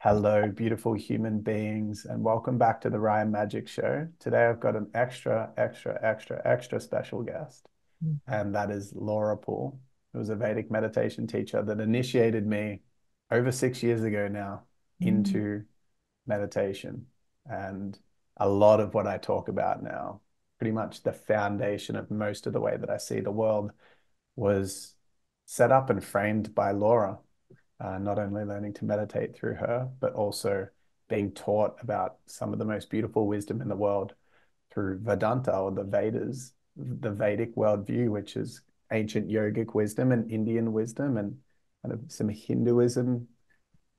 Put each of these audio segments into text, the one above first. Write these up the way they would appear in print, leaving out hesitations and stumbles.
Hello, beautiful human beings, and welcome back to the Ryan Magic Show. Today I've got an extra special guest, and that is Laura Poole, who was a Vedic meditation teacher that initiated me over 6 years ago now Mm. into meditation. And a lot of what I talk about now, pretty much the foundation of most of the way that I see the world, was set up and framed by Laura, not only learning to meditate through her, but also being taught about some of the most beautiful wisdom in the world through Vedanta or the Vedas, the Vedic worldview, which is ancient yogic wisdom and Indian wisdom and kind of some Hinduism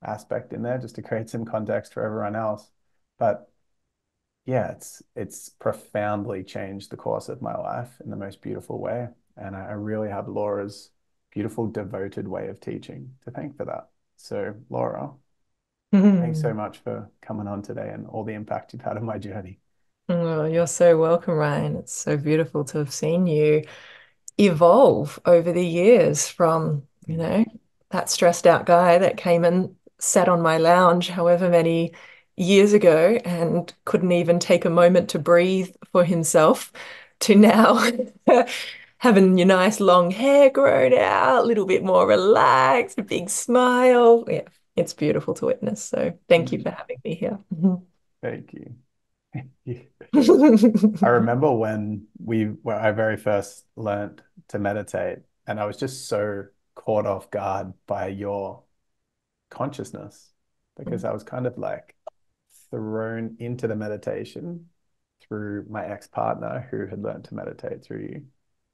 aspect in there just to create some context for everyone else. But yeah, it's profoundly changed the course of my life in the most beautiful way. And I really have Laura's beautiful, devoted way of teaching to thank for that. So, Laura, thanks so Mm. much for coming on today and all the impact you've had on my journey. Oh, you're so welcome, Ryan. It's so beautiful to have seen you evolve over the years from, that stressed out guy that came and sat on my lounge however many years ago and couldn't even take a moment to breathe for himself to now having your nice long hair grown out, a little bit more relaxed, a big smile. Yeah, it's beautiful to witness. So thank you for Mm, having me here. thank you. I remember when I very first learned to meditate, and I was just so caught off guard by your consciousness because I was kind of like thrown into the meditation through my ex-partner who had learned to meditate through you.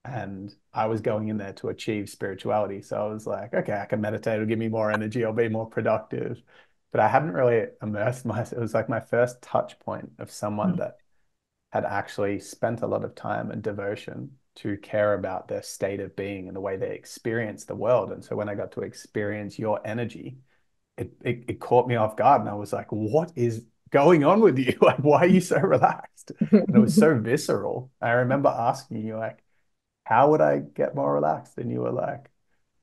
And I was going in there to achieve spirituality. So I was like, okay, I can meditate, it'll give me more energy, I'll be more productive. But I hadn't really immersed myself. It was like my first touch point of someone that had actually spent a lot of time and devotion to care about their state of being and the way they experience the world. And so when I got to experience your energy, it caught me off guard. And I was like, what is going on with you? Like, why are you so relaxed? And it was so visceral. I remember asking you, like, how would I get more relaxed? And you were like,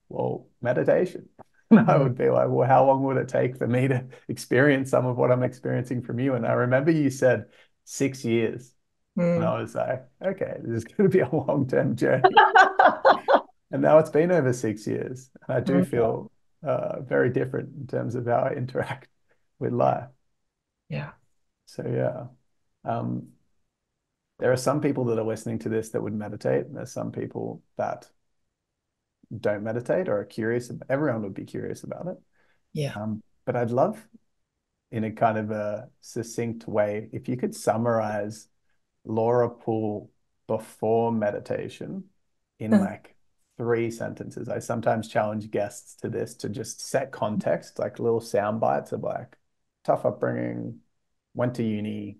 well, meditation. And I would be like, well, how long would it take for me to experience some of what I'm experiencing from you? And I remember you said 6 years. And Mm. I was like, okay, this is going to be a long-term journey. And now it's been over 6 years. And I do Mm. feel very different in terms of how I interact with life. Yeah. So, yeah, um, there are some people that are listening to this that would meditate, and there's some people that don't meditate or are curious. Everyone would be curious about it. Yeah. But I'd love, in a kind of a succinct way, if you could summarize Laura Poole before meditation in like 3 sentences. I sometimes challenge guests to this to just set context, like little sound bites of like tough upbringing, went to uni,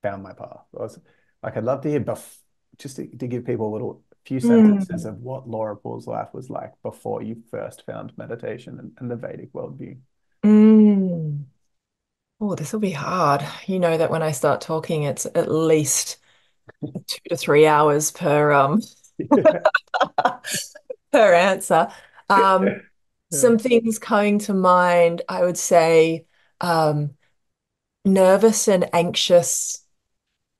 found my path. Like I'd love to hear just to give people a little few sentences Mm. of what Laura Poole's life was like before you first found meditation and the Vedic worldview. Mm. Oh, this will be hard. You know that when I start talking, it's at least 2 to 3 hours per answer. Um, Yeah. some things coming to mind, I would say um, nervous and anxious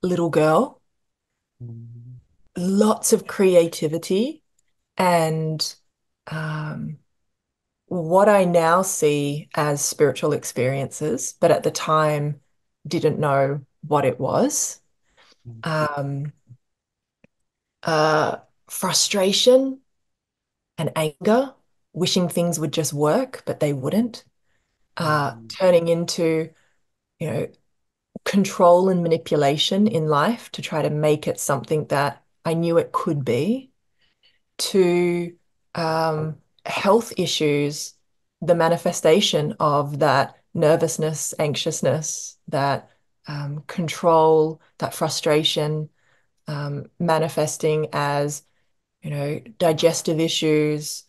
little girl, lots of creativity, and um, what I now see as spiritual experiences, but at the time didn't know what it was. Um, uh, Frustration and anger, wishing things would just work, but they wouldn't. Turning into, you know, control and manipulation in life to try to make it something that I knew it could be, to health issues, the manifestation of that nervousness, anxiousness, that control, that frustration, manifesting as, digestive issues,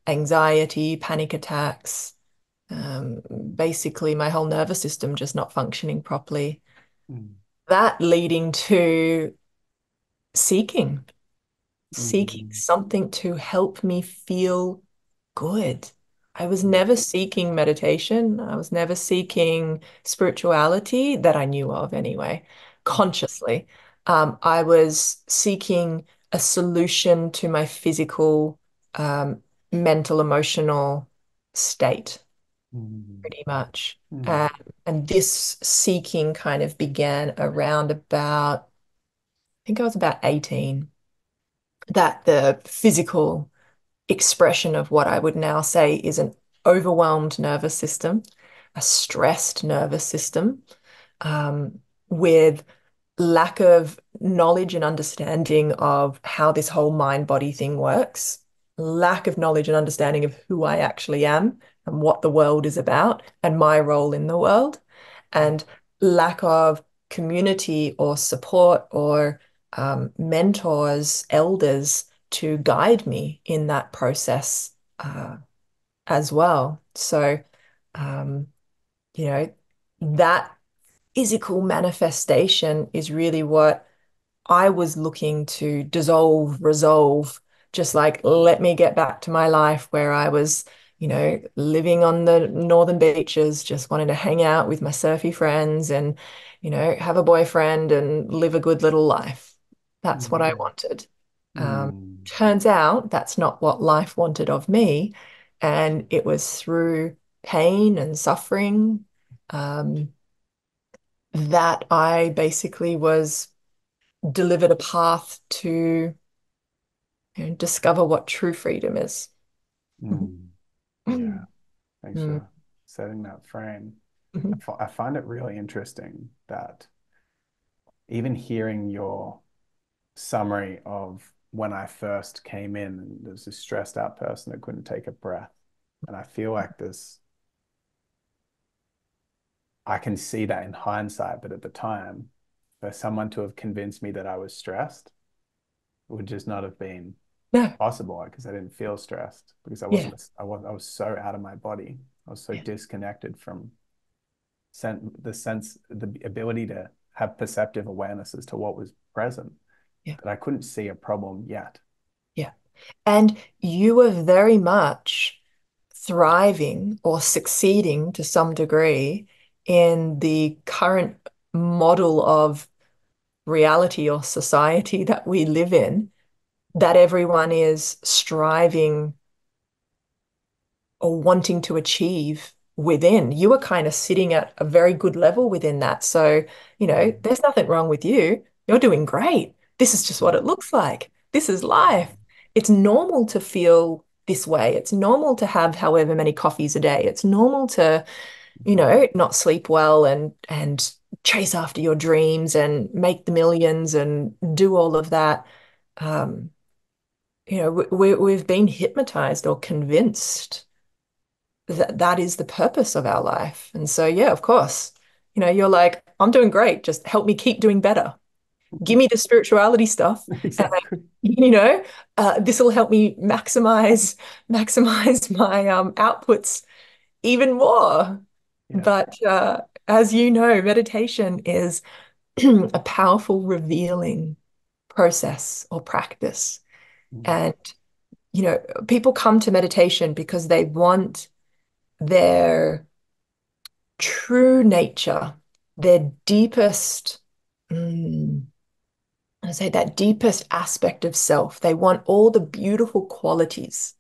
anxiety, panic attacks, basically my whole nervous system just not functioning properly. That leading to seeking, seeking something to help me feel good. I was never seeking meditation. I was never seeking spirituality that I knew of anyway, consciously. I was seeking a solution to my physical, um, mental, emotional state, Mm. pretty much. Mm. And this seeking kind of began around about, I think I was about 18, that the physical expression of what I would now say is an overwhelmed nervous system, a stressed nervous system, um, with lack of knowledge and understanding of how this whole mind body thing works, lack of knowledge and understanding of who I actually am and what the world is about and my role in the world, and lack of community or support or mentors, elders to guide me in that process as well. So, um, you know, that physical manifestation is really what I was looking to dissolve, resolve, just like let me get back to my life where I was, living on the northern beaches, just wanting to hang out with my surfy friends and, have a boyfriend and live a good little life. That's what I Mm. wanted. Um, Mm. Turns out that's not what life wanted of me. And it was through pain and suffering, um, that I basically was delivered a path to discover what true freedom is. Mm. Yeah. Mm. Thanks Mm. for setting that frame. Mhm. I find it really interesting that even hearing your summary of when I first came in, and there was this stressed out person that couldn't take a breath. And I feel like this, I can see that in hindsight, but at the time, for someone to have convinced me that I was stressed would just not have been No, possible because I didn't feel stressed because yeah, I was so out of my body. I was so yeah, disconnected from the ability to have perceptive awareness as to what was present yeah, that I couldn't see a problem yet. yeah. And you were very much thriving or succeeding to some degree in the current model of reality or society that we live in, that everyone is striving or wanting to achieve within. You were kind of sitting at a very good level within that. So, Mm. there's nothing wrong with you. You're doing great. This is just what it looks like. This is life. It's normal to feel this way. It's normal to have however many coffees a day. It's normal to, not sleep well and chase after your dreams and make the millions and do all of that. Um, we've been hypnotized or convinced that that is the purpose of our life. And so, yeah, of course, you're like, I'm doing great. Just help me keep doing better. Give me the spirituality stuff, and Exactly. this will help me maximize my outputs even more. Yeah. But as you know, meditation is a powerful revealing process or practice. Mm. And, people come to meditation because they want their true nature, their deepest, mm, I say that deepest aspect of self. They want all the beautiful qualities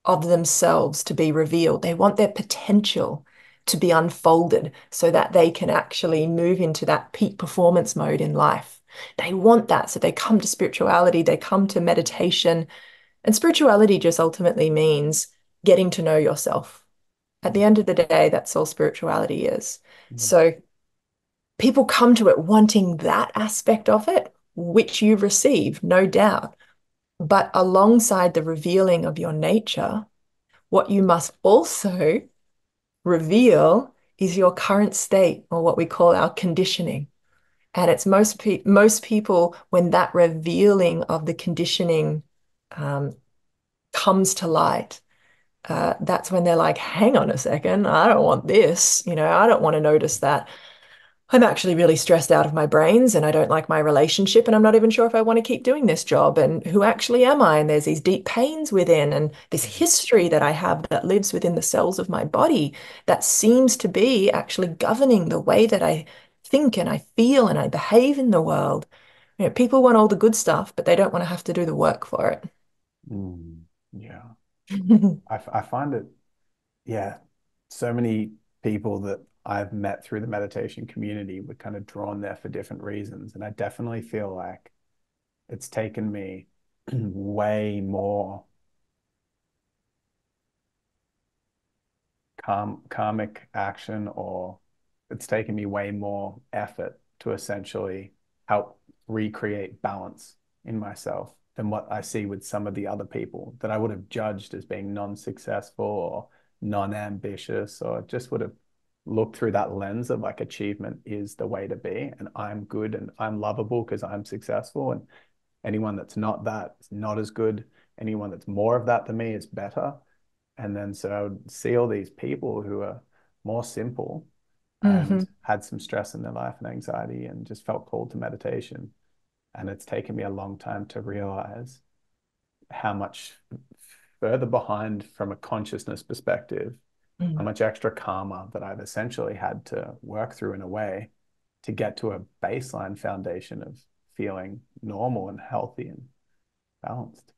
of themselves to be revealed. They want their potential to be unfolded so that they can actually move into that peak performance mode in life. They want that. So they come to spirituality, they come to meditation. And spirituality just ultimately means getting to know yourself. At the end of the day, that's all spirituality is. Mm. So people come to it wanting that aspect of it, which you receive, no doubt. But alongside the revealing of your nature, what you must also reveal is your current state, or what we call our conditioning. And it's most people, when that revealing of the conditioning um, comes to light, that's when they're like, hang on a second, I don't want this. I don't want to notice that I'm actually really stressed out of my brains and I don't like my relationship and I'm not even sure if I want to keep doing this job and who actually am I? And there's these deep pains within and this history that I have that lives within the cells of my body that seems to be actually governing the way that I think and I feel and I behave in the world. You know, people want all the good stuff, but they don't want to have to do the work for it. Mm, yeah. I find it, yeah, so many people that I've met through the meditation community were kind of drawn there for different reasons. And I definitely feel like it's taken me way more karmic action, or it's taken me way more effort to essentially help recreate balance in myself than what I see with some of the other people that I would have judged as being non-successful or non-ambitious, or just would have looked through that lens of like achievement is the way to be and I'm good and I'm lovable because I'm successful, and anyone that's not that is not as good. Anyone that's more of that than me is better. And then so I would see all these people who are more simple Hmm. and had some stress in their life and anxiety and just felt called to meditation. And it's taken me a long time to realize how much further behind from a consciousness perspective, how much extra karma that I've essentially had to work through in a way to get to a baseline foundation of feeling normal and healthy and balanced.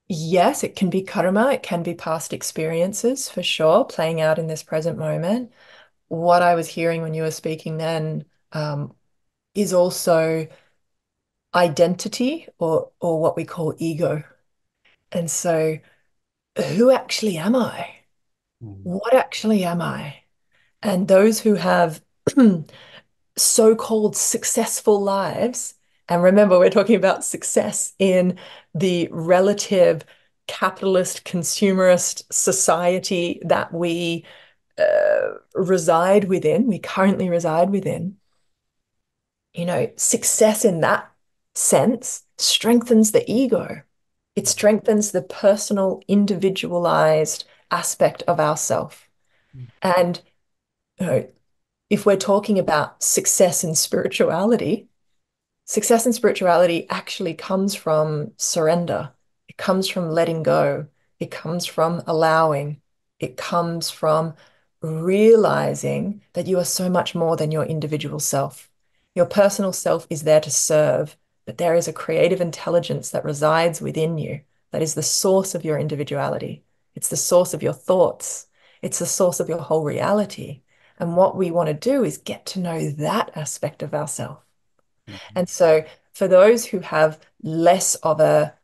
Yes, it can be karma, it can be past experiences for sure, playing out in this present moment. What I was hearing when you were speaking then is also identity or what we call ego. And so, who actually am I? Mm. What actually am I? And those who have so-called successful lives, and remember, we're talking about success in the relative capitalist consumerist society that we reside within, we currently reside within. You know, success in that sense strengthens the ego. It strengthens the personal, individualized aspect of ourself. And you know, if we're talking about success in spirituality actually comes from surrender. It comes from letting go. It comes from allowing. It comes from realizing that you are so much more than your individual self. Your personal self is there to serve, but there is a creative intelligence that resides within you that is the source of your individuality. It's the source of your thoughts. It's the source of your whole reality. And what we want to do is get to know that aspect of ourselves. Mhm. And so, for those who have less of a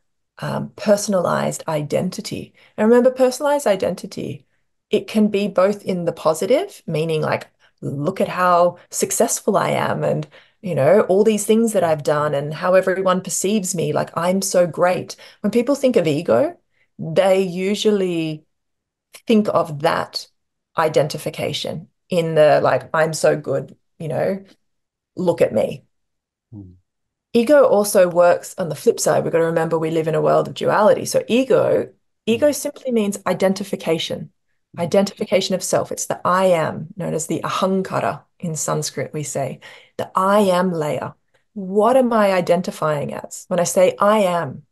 personalized identity, and remember, personalized identity, it can be both in the positive, meaning like, look at how successful I am, and all these things that I've done, and how everyone perceives me, like I'm so great. When people think of ego, they usually think of that identification in the like, I'm so good, look at me. Mm. Ego also works on the flip side. We've got to remember we live in a world of duality. So ego Mm. simply means identification, Mm. identification of self. It's the I am, known as the ahankara in Sanskrit, we say, the I am layer. What am I identifying as? When I say I am,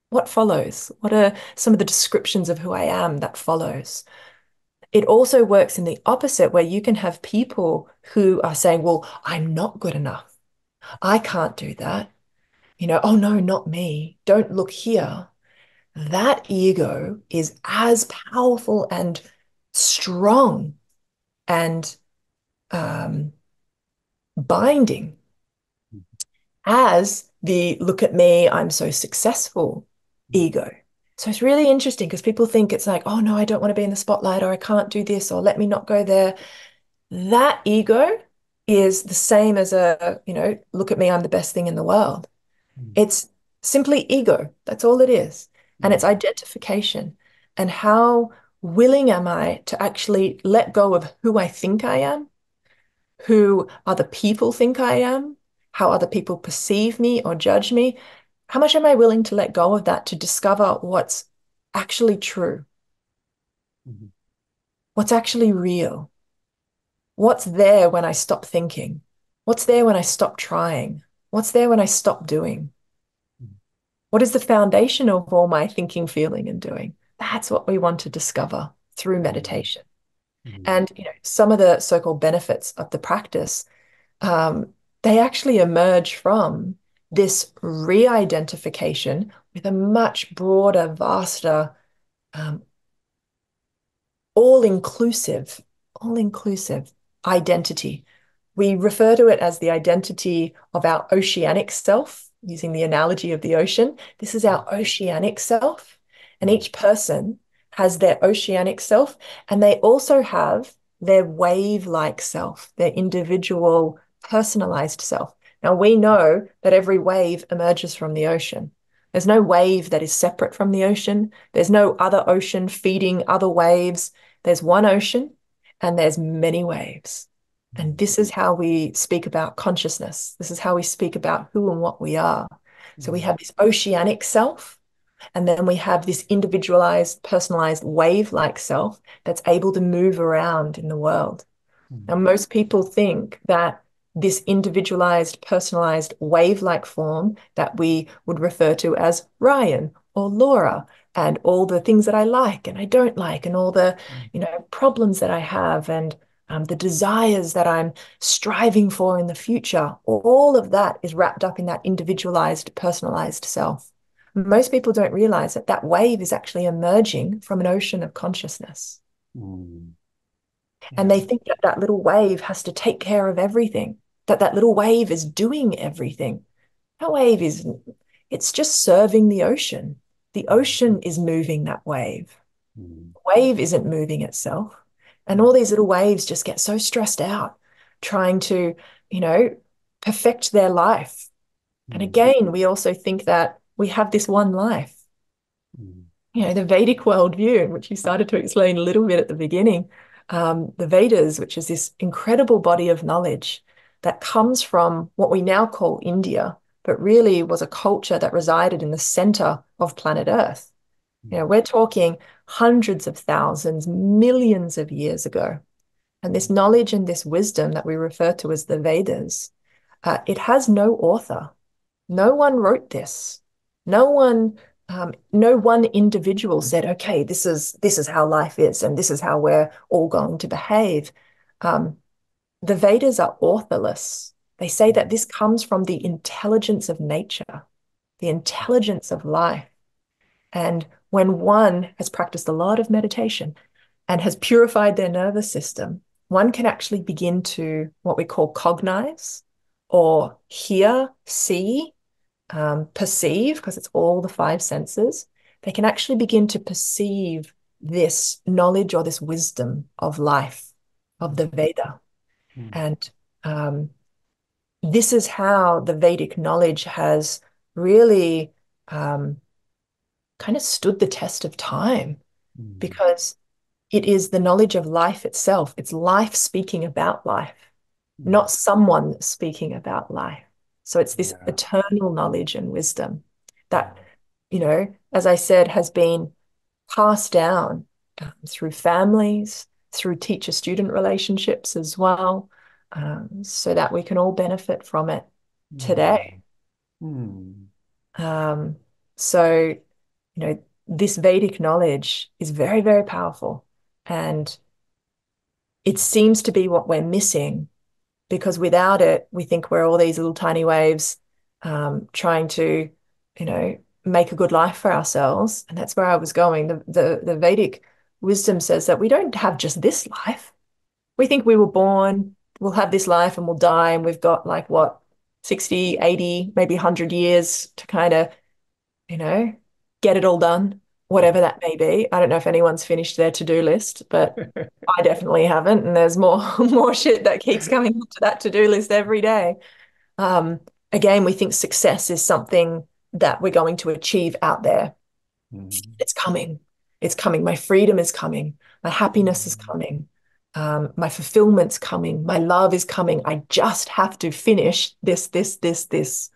what follows? What are some of the descriptions of who I am that follows? It also works in the opposite, where you can have people who are saying, well, I'm not good enough. I can't do that. Oh no, not me. Don't look here. That ego is as powerful and strong and um, binding as the look at me, I'm so successful Mm. ego. So it's really interesting because people think it's like, oh no, I don't want to be in the spotlight or I can't do this or let me not go there. That ego is the same as look at me, I'm the best thing in the world. Mm. It's simply ego. That's all it is. And it's Mm. identification. And how willing am I to actually let go of who I think I am, who other people think I am, how other people perceive me or judge me? How much am I willing to let go of that to discover what's actually true, Mhm. what's actually real, what's there when I stop thinking? What's there when I stop trying? What's there when I stop doing? What is the foundation of all my thinking, feeling, and doing? That's what we want to discover through Mm, meditation. mm, And some of the so-called benefits of the practice, they actually emerge from this re-identification with a much broader, vaster, um, all-inclusive, all-inclusive identity. We refer to it as the identity of our oceanic self, using the analogy of the ocean. This is our oceanic self. And mm, each person has their oceanic self, and they also have their wave-like self, their individual, personalized self. Now, we know that every wave emerges from the ocean. There's no wave that is separate from the ocean. There's no other ocean feeding other waves. There's one ocean and there's many waves. And mm, this is how we speak about consciousness. This is how we speak about who and what we are. So we mm, have this oceanic self, and then we have this individualized, personalized wave-like self that's able to move around in the world. Now, mm, most people think that this individualized, personalized wave-like form that we would refer to as Ryan or Laura, and all the things that I like and I don't like, and all the, mm, problems that I have, and the desires that I'm striving for in the future, all of that is wrapped up in that individualized, personalized self. Most people don't realize that that wave is actually emerging from an ocean of consciousness. mm. And Yeah. they think that that little wave has to take care of everything, that that little wave is doing everything. That wave is, it's just serving the ocean. The Mm, ocean is moving that wave. mm, The wave isn't moving itself. And mm, all these little waves just get so stressed out trying to, you know, perfect their life. And mm, again, we also think that we have this one life. mm, The Vedic worldview, which you started to explain a little bit at the beginning, the Vedas, which is this incredible body of knowledge that comes from what we now call India, but really was a culture that resided in the center of planet Earth. mm, We're talking hundreds of thousands, millions of years ago. And this knowledge and this wisdom that we refer to as the Vedas, it has no author. No one wrote this. No one individual said, "Okay, this is how life is, and this is how we're all going to behave." Um, the Vedas are authorless. They say that mm, this comes from the intelligence of nature, the intelligence of life. And when one has practiced a lot of meditation and has purified their nervous system, one can actually begin to what we call cognize or hear, see, perceive, because it's all the five senses. They can actually begin to perceive this knowledge or this wisdom of life, of mm, the Veda. mm, And um, this is how the Vedic knowledge has really um, kind of stood the test of time, mm, because it is the knowledge of life itself. It's life speaking about life, mm. not someone speaking about life. So it's this Yeah. eternal knowledge and wisdom that, Mm, as I said, has been passed down through families, through teacher-student relationships as well, so that we can all benefit from it today. mm, mm, Um, so, this Vedic knowledge is very, very powerful. And it seems to be what we're missing, because without it, we think we're all these little tiny waves trying to, you know, make a good life for ourselves. And that's where I was going. The Vedic wisdom says that we don't have just this life. We think we were born, we'll have this life and we'll die, and we've got like what, 60, 80, maybe 100 years to kind of, you know, get it all done, whatever that may be. I don't know if anyone's finished their to-do list, but I definitely haven't. And there's more more shit that keeps coming to that to-do list every day. Um, Again, we think success is something that we're going to achieve out there. mm, It's coming. It's coming. My freedom is coming. My happiness is mm, coming. My fulfillment's coming. My love is coming. I just have to finish this, this, this, this.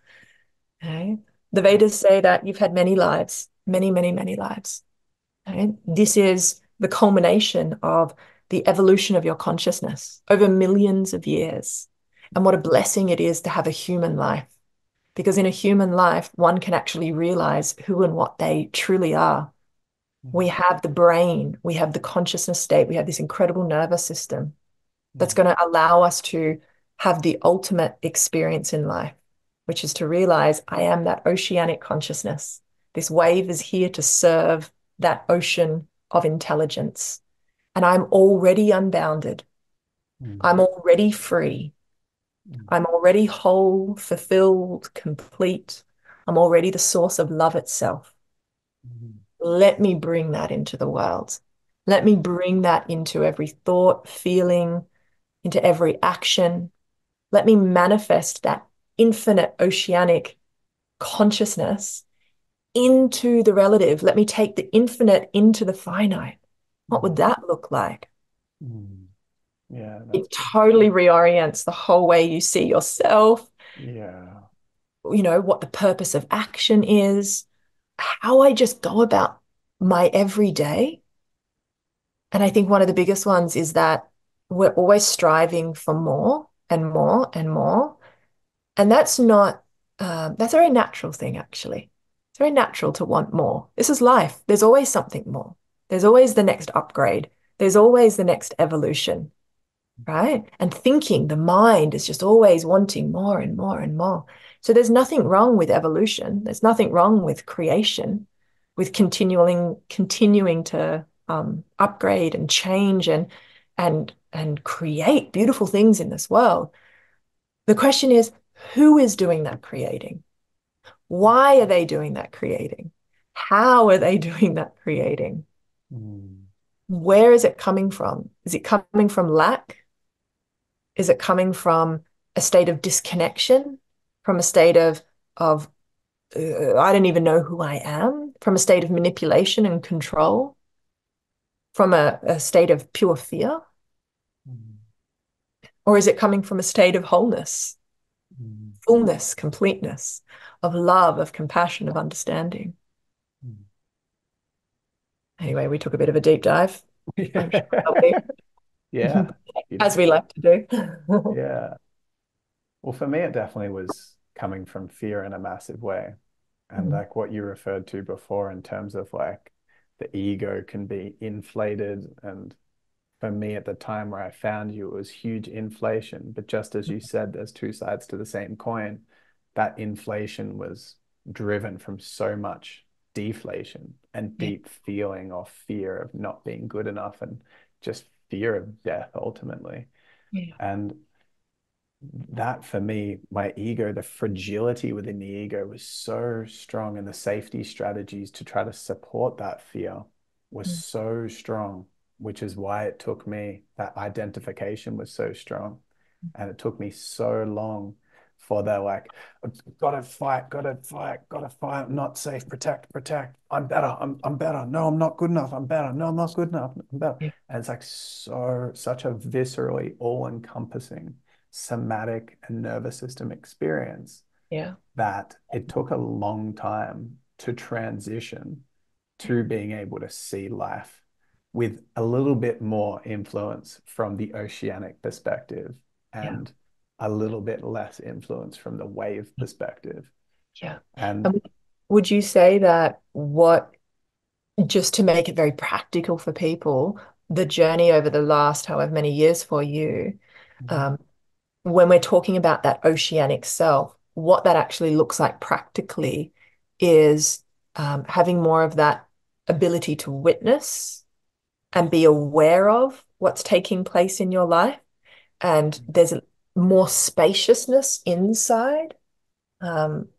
Okay? The Vedas say that you've had many lives, many, many, many lives. Okay? This is the culmination of the evolution of your consciousness over millions of years. and what a blessing it is to have a human life. Because in a human life, one can actually realize who and what they truly are. We have the brain, we have the consciousness state, we have this incredible nervous system that's going to allow us to have the ultimate experience in life, which is to realize I am that oceanic consciousness. This wave is here to serve that ocean of intelligence. And I'm already unbounded. I'm already free. I'm already whole, fulfilled, complete. I'm already the source of love itself. Let me bring that into the world. Let me bring that into every thought, feeling, into every action. Let me manifest that infinite oceanic consciousness into the relative. Let me take the infinite into the finite. What would that look like? Yeah, that's It totally reorients the whole way you see yourself, yeah. what the purpose of action is, how I just go about my everyday. And I think one of the biggest ones is that we're always striving for more and more and more. And that's not, that's a very natural thing, actually. It's very natural to want more. This is life. There's always something more. There's always the next upgrade. There's always the next evolution, right? And thinking, the mind is just always wanting more and more and more. So there's nothing wrong with evolution. There's nothing wrong with creation, with continuing to upgrade and change and create beautiful things in this world. The question is, who is doing that creating? Why are they doing that creating? How are they doing that creating? Mm, Where is it coming from? Is it coming from lack? Is it coming from a state of disconnection? From a state of I don't even know who I am? From a state of manipulation and control? From a state of pure fear? mm, Or is it coming from a state of wholeness, mm, fullness, completeness, of love, of compassion, of understanding? mm. Anyway, we took a bit of a deep dive. I'm sure Yeah, as we beautiful. like to do. Yeah. Well, for me, it definitely was coming from fear in a massive way. And Mm, like what you referred to before in terms of like the ego can be inflated. And for me at the time where I found you, it was huge inflation. But just as you said, there's two sides to the same coin. That inflation was driven from so much deflation and yeah, deep feeling of fear of not being good enough and just fear of death ultimately. yeah, And that for me, my ego, the fragility within the ego was so strong, and the safety strategies to try to support that fear was mm, so strong, which is why it took me, that identification was so strong. And it took me so long for the like, gotta fight, gotta fight, gotta fight, I'm not safe, protect, protect, I'm better, I'm better. No, I'm not good enough, I'm better. No, I'm not good enough, I'm better. yeah, And it's like such a viscerally all-encompassing somatic and nervous system experience yeah, that it took a long time to transition to being able to see life with a little bit more influence from the oceanic perspective yeah, and a little bit less influence from the wave perspective. yeah. And And would you say that just to make it very practical for people, the journey over the last however many years for you, um, when we're talking about that oceanic self, what that actually looks like practically is having more of that ability to witness and be aware of what's taking place in your life. And there's more spaciousness inside.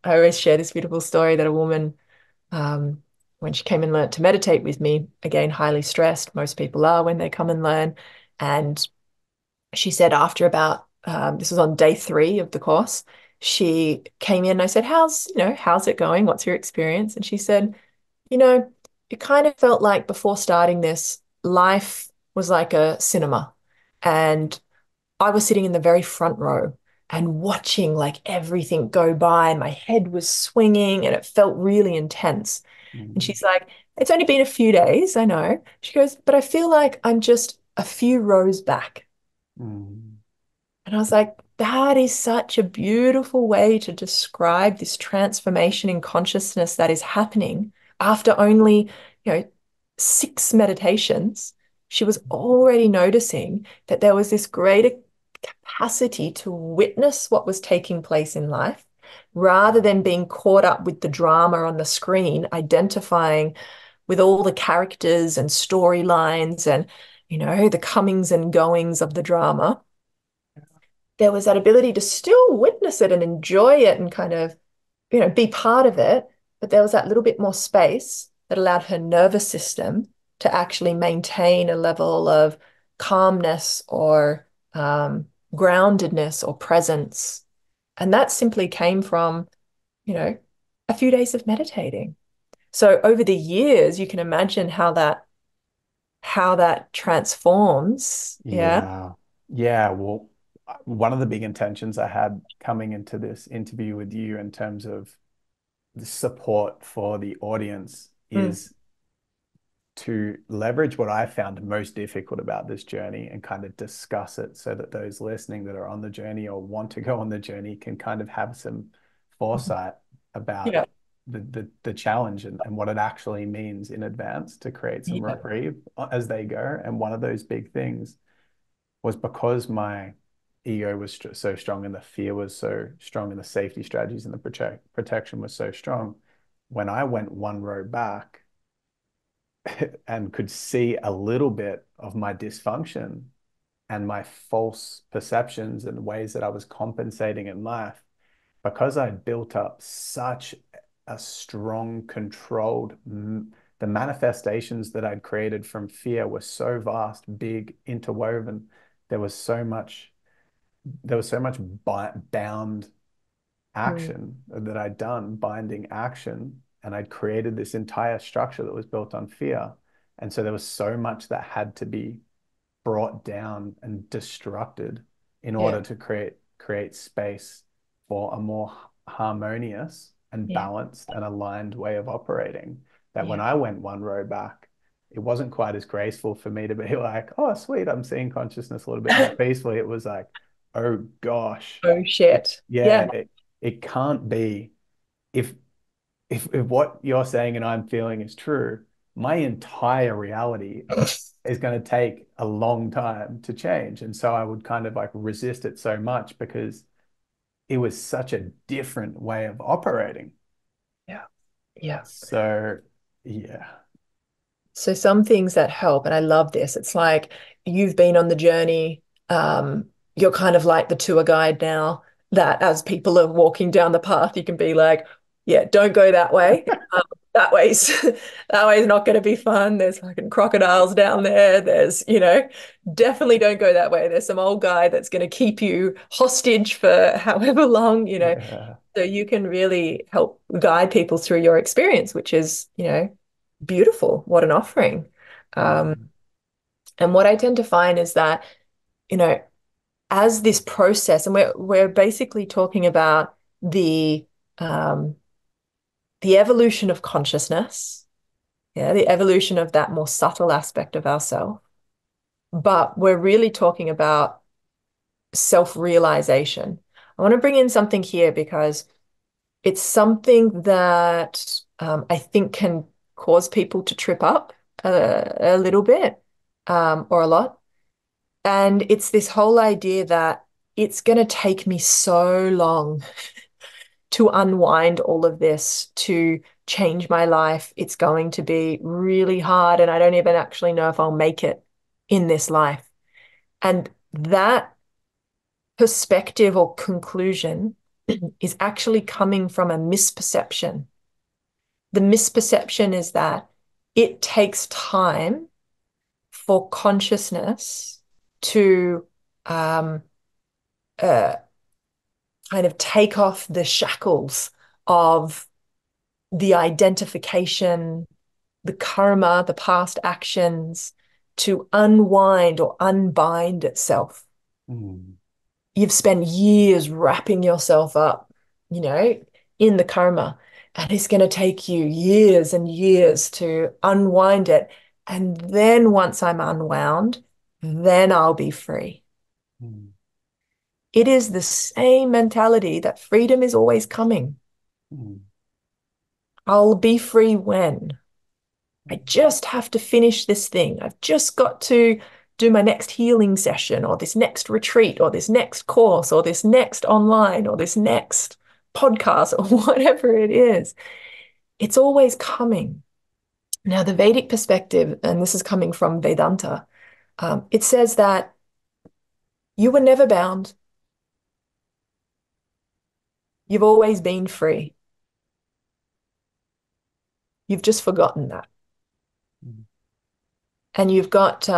I always share this beautiful story that a woman, um, when she came and learned to meditate with me, again, highly stressed, most people are when they come and learn. And she said after about this was on day 3 of the course, she came in and I said, how's it going? What's your experience? And she said, you know, it kind of felt like before starting this, life was like a cinema. And I was sitting in the very front row and watching like everything go by. And my head was swinging and it felt really intense. And she's like, it's only been a few days, I know. She goes, but I feel like I'm just a few rows back. And I was like, that is such a beautiful way to describe this transformation in consciousness that is happening after only, you know, 6 meditations. She was already noticing that there was this greater capacity to witness what was taking place in life rather than being caught up with the drama on the screen, identifying with all the characters and storylines and, the comings and goings of the drama. There was that ability to still witness it and enjoy it and kind of, be part of it. But there was that little bit more space that allowed her nervous system to actually maintain a level of calmness or groundedness or presence. And that simply came from, you know, a few days of meditating. So over the years, you can imagine how that transforms. Yeah. Yeah. Yeah. Well, one of the big intentions I had coming into this interview with you in terms of the support for the audience Mm. is to leverage what I found most difficult about this journey and kind of discuss it so that those listening that are on the journey or want to go on the journey can kind of have some foresight about Yeah. the challenge and what it actually means in advance to create some Yeah. reprieve as they go. And one of those big things was because my ego was so strong and the fear was so strong and the safety strategies and the protection was so strong. When I went one row back, and could see a little bit of my dysfunction and my false perceptions and ways that I was compensating in life because I'd built up such a strong, controlled, the manifestations that I'd created from fear were so vast, big, interwoven. There was so much, there was so much bound Mm. action that I'd done, binding action, and I'd created this entire structure that was built on fear. And so there was so much that had to be brought down and destructed in Yeah. order to create space for a more harmonious and Yeah. balanced and aligned way of operating. That when Yeah. I went one row back, it wasn't quite as graceful for me to be like, oh, sweet, I'm seeing consciousness a little bit more peacefully. It was like, oh gosh, Oh it, shit. yeah, Yeah. it can't be if if what you're saying and I'm feeling is true, my entire reality is going to take a long time to change. And so I would kind of like resist it so much because it was such a different way of operating. Yeah. Yeah. So, yeah. So some things that help, and I love this, it's like you've been on the journey. You're kind of like the tour guide now, that as people are walking down the path, you can be like, yeah, don't go that way. That way's that way's not going to be fun. There's fucking crocodiles down there. There's, definitely don't go that way. There's some old guy that's going to keep you hostage for however long. Yeah. So you can really help guide people through your experience, which is, beautiful. What an offering. Um, Mm, and what I tend to find is that, you know, as this process, and we're basically talking about the um, the evolution of consciousness, yeah, the evolution of that more subtle aspect of ourself. But we're really talking about self-realization. I want to bring in something here because it's something that I think can cause people to trip up a little bit or a lot. And it's this whole idea that it's going to take me so long to unwind all of this, to change my life. It's going to be really hard. And I don't even actually know if I'll make it in this life. And that perspective or conclusion is actually coming from a misperception. The misperception is that it takes time for consciousness to um, uh, kind of take off the shackles of the identification, the karma, the past actions, to unwind or unbind itself. mm, You've spent years wrapping yourself up, you know, in the karma. And it's going to take you years and years to unwind it. And then once I'm unwound, then I'll be free. mm, It is the same mentality that freedom is always coming. Mm. I'll be free when. I just have to finish this thing. I've just got to do my next healing session or this next retreat or this next course or this next online or this next podcast or whatever it is. It's always coming. Now, the Vedic perspective, and this is coming from Vedanta, it says that you were never bound. You've always been free. You've just forgotten that. Mm. And you've got,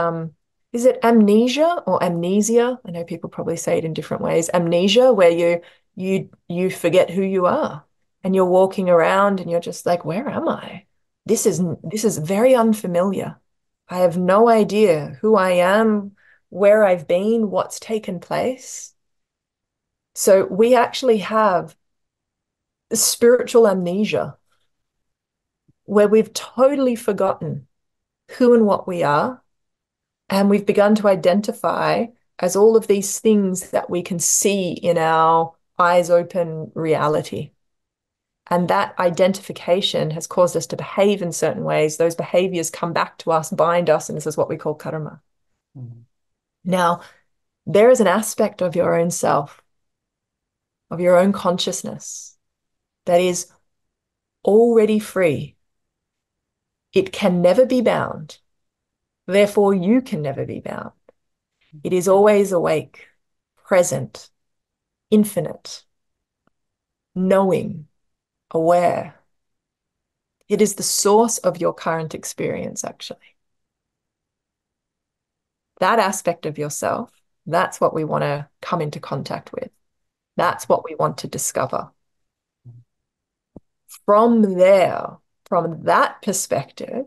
is it amnesia or amnesia? I know people probably say it in different ways. Amnesia, where you forget who you are and you're walking around and you're just like, where am I? This is very unfamiliar. I have no idea who I am, where I've been, what's taken place. So we actually have spiritual amnesia where we've totally forgotten who and what we are. And we've begun to identify as all of these things that we can see in our eyes open reality. And that identification has caused us to behave in certain ways. Those behaviors come back to us, bind us, and this is what we call karma. Mm. Now, there is an aspect of your own self, of your own consciousness, that is already free. It can never be bound. Therefore, you can never be bound. It is always awake, present, infinite, knowing, aware. It is the source of your current experience, actually. That aspect of yourself, that's what we want to come into contact with. That's what we want to discover. From there, from that perspective,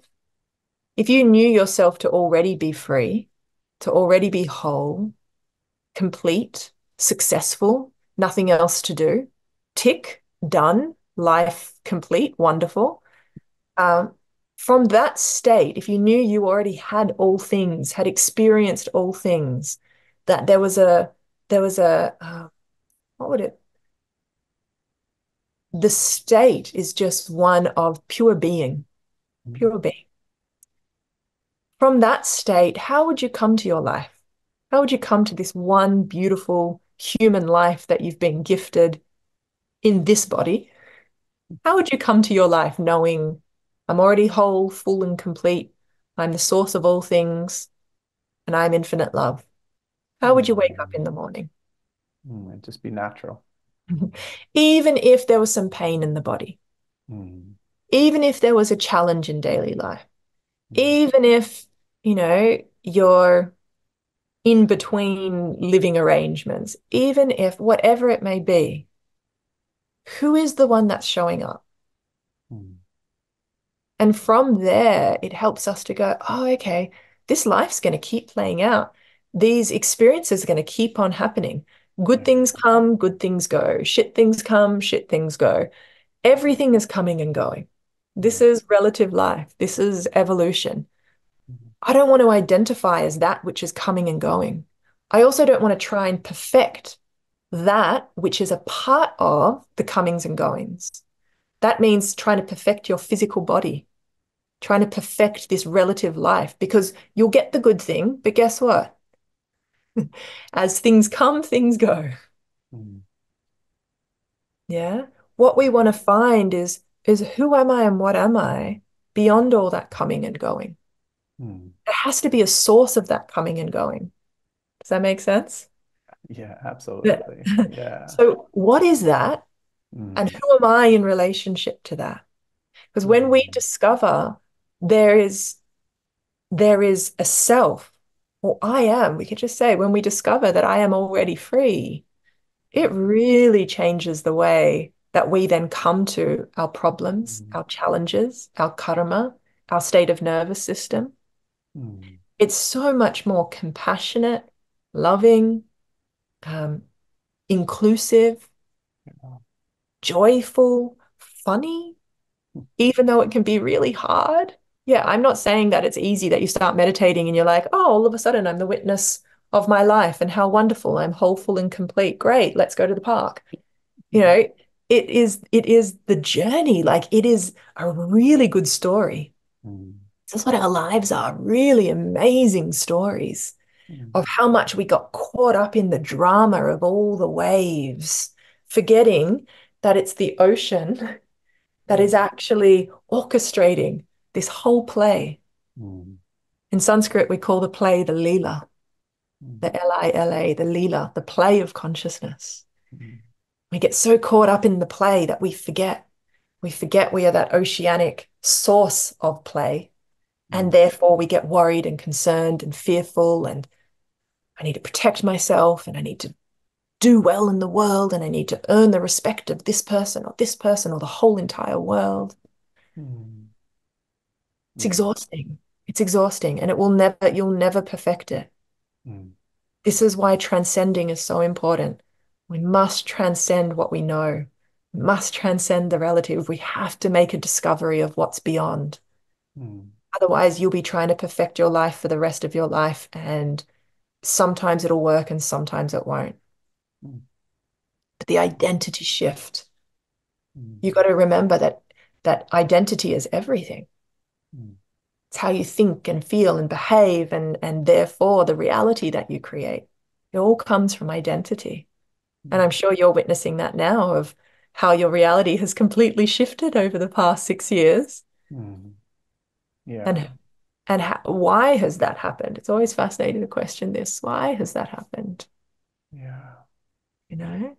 if you knew yourself to already be free, to already be whole, complete, successful, nothing else to do, tick, done, life complete, wonderful. Um, from that state, if you knew you already had all things, had experienced all things, that there was a what would it? The state is just one of pure being, Mm. pure being. From that state, how would you come to your life? How would you come to this one beautiful human life that you've been gifted in this body? How would you come to your life knowing I'm already whole, full, and complete? I'm the source of all things, and I'm infinite love. How would you wake up Mm. in the morning? It'd just be natural. Even if there was some pain in the body, Mm. even if there was a challenge in daily life, Mm. even if, you're in between living arrangements, even if whatever it may be, who is the one that's showing up? Mm. And from there, it helps us to go, oh, okay, this life's going to keep playing out. These experiences are going to keep on happening. Good Yeah. things come, good things go. Shit things come, shit things go. Everything is coming and going. This Mm. is relative life. This is evolution. Mm. I don't want to identify as that which is coming and going. I also don't want to try and perfect that which is a part of the comings and goings. That means trying to perfect your physical body, trying to perfect this relative life, because you'll get the good thing, but guess what? As things come, things go. Mm. Yeah. What we want to find is who am I and what am I beyond all that coming and going? Mm. There has to be a source of that coming and going. Does that make sense? Yeah, Yeah. absolutely. Yeah. So what is that? And Mm. who am I in relationship to that? Because when we Mm. discover there is there is a self, or I am, we could just say when we discover that I am already free, it really changes the way that we then come to our problems, Mm. our challenges, our karma, our state of nervous system. Mm. It's so much more compassionate, loving, um, inclusive, Yeah. joyful, funny, even though it can be really hard. Yeah, I'm not saying that it's easy that you start meditating and you're like, oh, all of a sudden I'm the witness of my life and how wonderful I'm whole, full, and complete. Great, let's go to the park. You know, it is the journey. Like it is a really good story. Mm, That's what our lives are, really amazing stories of mm, how much we got caught up in the drama of all the waves, forgetting that it's the ocean that is mm, actually orchestrating this whole play. mm, In Sanskrit, we call the play the Leela, mm, the Lila, the Leela, the play of consciousness. mm, We get so caught up in the play that we forget. We forget we are that oceanic source of play. And mm, therefore, we get worried and concerned and fearful. And I need to protect myself and I need to do well in the world and I need to earn the respect of this person or the whole entire world. mm. It's Yeah. exhausting. It's exhausting and you'll never perfect it. Mm, This is why transcending is so important. We must transcend what we know. We must transcend the relative. We have to make a discovery of what's beyond. mm, Otherwise, you'll be trying to perfect your life for the rest of your life. And sometimes it'll work and sometimes it won't. mm, But the identity shift, mm, you got to remember that identity is everything. mm, It's how you think and feel and behave, and therefore the reality that you create. It all comes from identity. And I'm mm, sure you're witnessing that now of how your reality has completely shifted over the past 6 years. mm. Yeah. And why has that happened? It's always fascinating to question this. Why has that happened? Yeah. You know?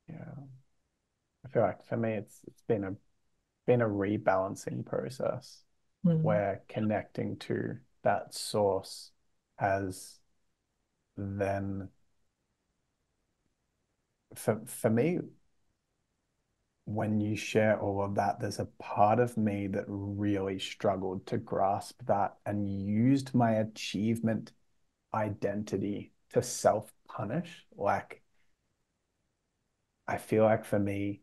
Yeah. I feel like for me, it's been a rebalancing process Mm, where connecting to that source has then for me, when you share all of that, there's a part of me that really struggled to grasp that and used my achievement identity to self-punish. Like I feel like for me,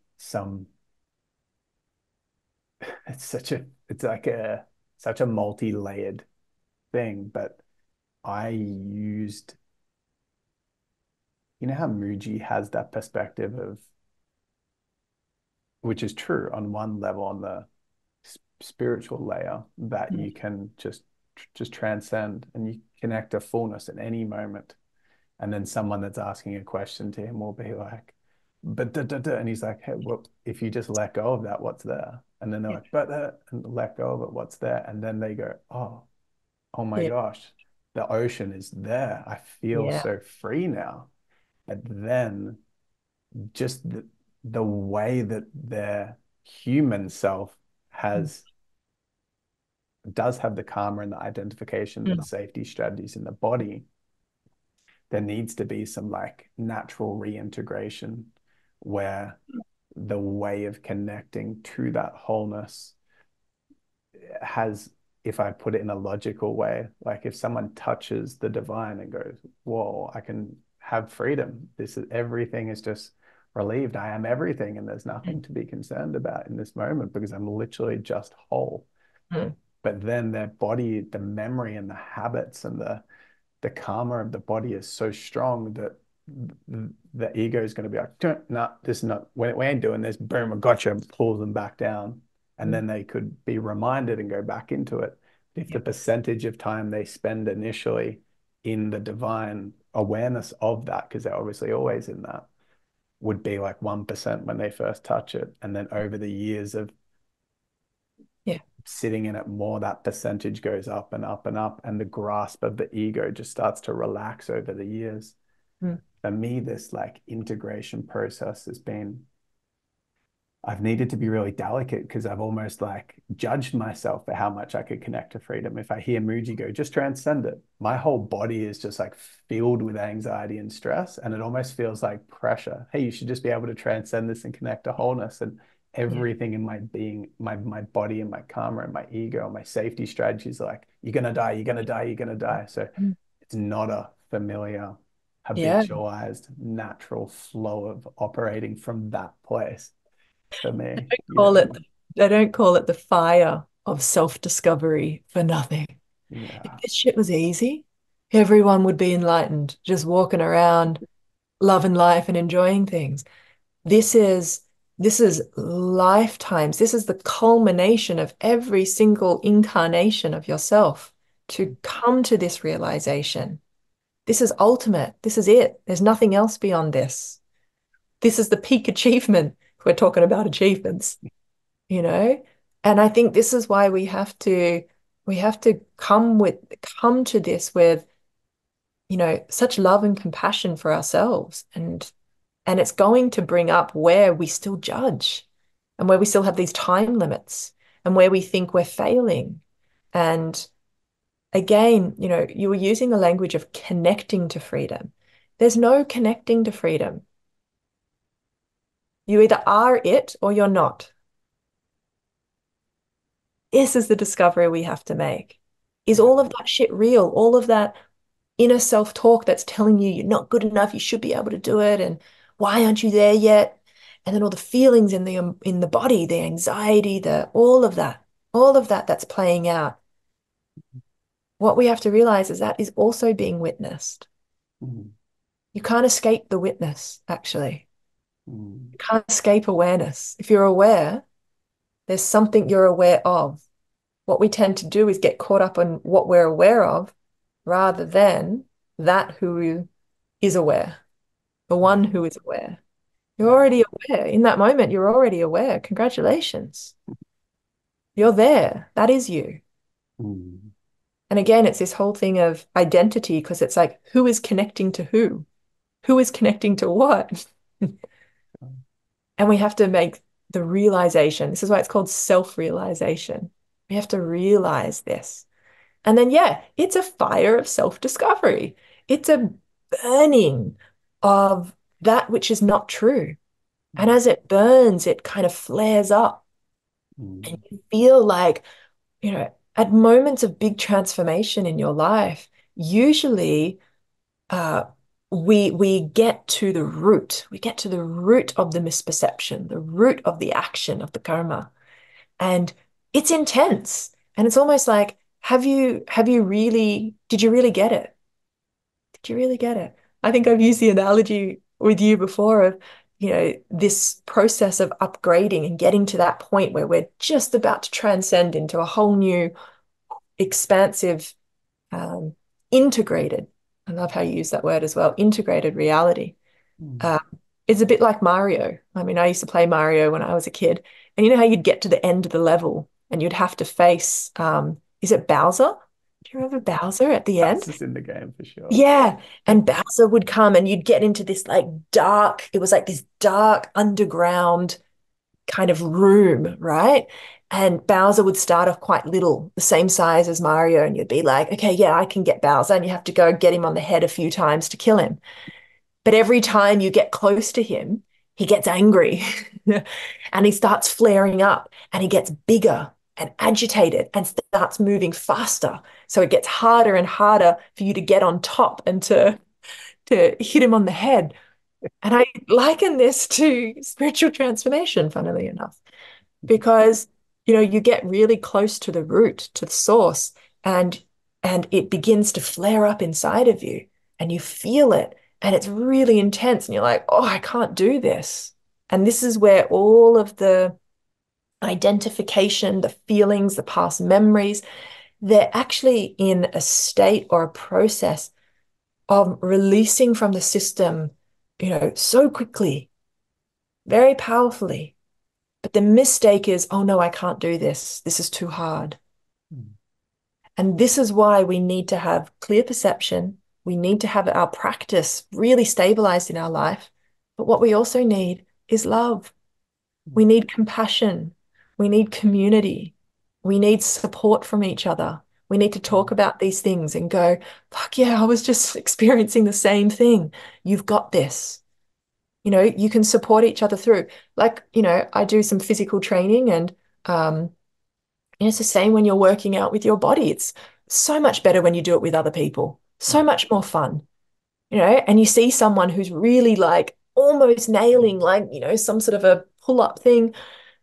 it's like a such a multi-layered thing, but I used, you know how Muji has that perspective of, which is true on one level, on the spiritual layer, that mm, you can just transcend and you connect to fullness at any moment. And then someone that's asking a question to him will be like, but da, da, da. And he's like, hey, well, if you just let go of that, what's there? And then they're yeah, like, but and let go of it, what's there? And then they go, oh my yeah, gosh, the ocean is there. I feel yeah, so free now. And then just the way that their human self mm, has does have the karma and the identification and the mm, safety strategies in the body, there needs to be some like natural reintegration where the way of connecting to that wholeness has, if I put it in a logical way, like if someone touches the divine and goes, whoa, I can have freedom. This is everything is just relieved. I am everything, and there's nothing mm, to be concerned about in this moment because I'm literally just whole. mm, But then their body, the memory and the habits and the karma of the body is so strong that the ego is going to be like, no, nah, this is not, we ain't doing this. Boom, I gotcha, and pulls them back down. And mm, then they could be reminded and go back into it. If the yeah, percentage of time they spend initially in the divine awareness of that, because they're obviously always in that, would be like 1% when they first touch it. And then over the years of yeah, sitting in it more, that percentage goes up and up and up. And the grasp of the ego just starts to relax over the years. mm, For me, this like integration process has been, I've needed to be really delicate because I've almost like judged myself for how much I could connect to freedom. If I hear Muji go, just transcend it, my whole body is just like filled with anxiety and stress. And it almost feels like pressure. Hey, you should just be able to transcend this and connect to wholeness. And yeah, everything in my being, my body and my karma and my ego and my safety strategies are like, you're going to die, you're going to die, you're going to die. So mm, it's not a familiar, yeah. habitualized, natural flow of operating from that place for me. Call Yeah. it, they don't call it the fire of self-discovery for nothing. If Yeah. this shit was easy, everyone would be enlightened, just walking around, loving life and enjoying things. This is this is lifetimes. This is the culmination of every single incarnation of yourself to come to this realization. This is ultimate. This is it. There's nothing else beyond this. This is the peak achievement. We're talking about achievements, you know? And I think this is why we have to come to this with, such love and compassion for ourselves. And it's going to bring up where we still judge and where we still have these time limits and where we think we're failing. And again, you were using the language of connecting to freedom. There's no connecting to freedom. You either are it or you're not. This is the discovery we have to make. Is Yeah. all of that shit real? All of that inner self-talk that's telling you you're not good enough, you should be able to do it, and why aren't you there yet? And then all the feelings in the body, the anxiety, the all of that that's playing out. What we have to realize is that is also being witnessed. Mm. You can't escape the witness, actually. Mm. You can't escape awareness. If you're aware, there's something you're aware of. What we tend to do is get caught up on what we're aware of rather than that who is aware, the one who is aware. You're Yeah. already aware. In that moment, you're already aware. Congratulations. You're there. That is you. Mm. And again, it's this whole thing of identity because it's like, who is connecting to who? Who is connecting to what? And we have to make the realization. This is why it's called self-realization. We have to realize this. And then, yeah, it's a fire of self-discovery. It's a burning of that which is not true. And as it burns, it kind of flares up. And Mm. you feel like, at moments of big transformation in your life, usually uh, we get to the root. We get to the root of the misperception, the root of the action of the karma. And it's intense. And it's almost like, did you really get it? Did you really get it? I think I've used the analogy with you before of, this process of upgrading and getting to that point where we're just about to transcend into a whole new, expansive, um, integrated. I love how you use that word as well, integrated reality. Mm. Uh, it's a bit like Mario. I mean, I used to play Mario when I was a kid, and you know how you'd get to the end of the level and you'd have to face, is it Bowser? Do you remember Bowser at the That's end? just in the game for sure. Yeah. And Bowser would come and you'd get into this like dark, it was like this dark underground kind of room, right? And Bowser would start off quite little, the same size as Mario. And you'd be like, okay, yeah, I can get Bowser. And you have to go get him on the head a few times to kill him. But every time you get close to him, he gets angry and he starts flaring up and he gets bigger and agitated and starts moving faster. So it gets harder and harder for you to get on top and to hit him on the head. And I liken this to spiritual transformation, funnily enough, because you get really close to the root, to the source, and it begins to flare up inside of you and you feel it and it's really intense and you're like, oh, I can't do this. And this is where all of the identification, the feelings, the past memories, they're actually in a state or a process of releasing from the system, so quickly, very powerfully. But the mistake is, oh no, I can't do this. This is too hard. Mm. And this is why we need to have clear perception. We need to have our practice really stabilized in our life. But what we also need is love. We need compassion. We need community. We need support from each other. We need to talk Mm. about these things and go, fuck yeah, I was just experiencing the same thing. You've got this. You can support each other through. Like, I do some physical training and it's the same when you're working out with your body. It's so much better when you do it with other people. So much more fun, and you see someone who's really like almost nailing like, some sort of a pull-up thing.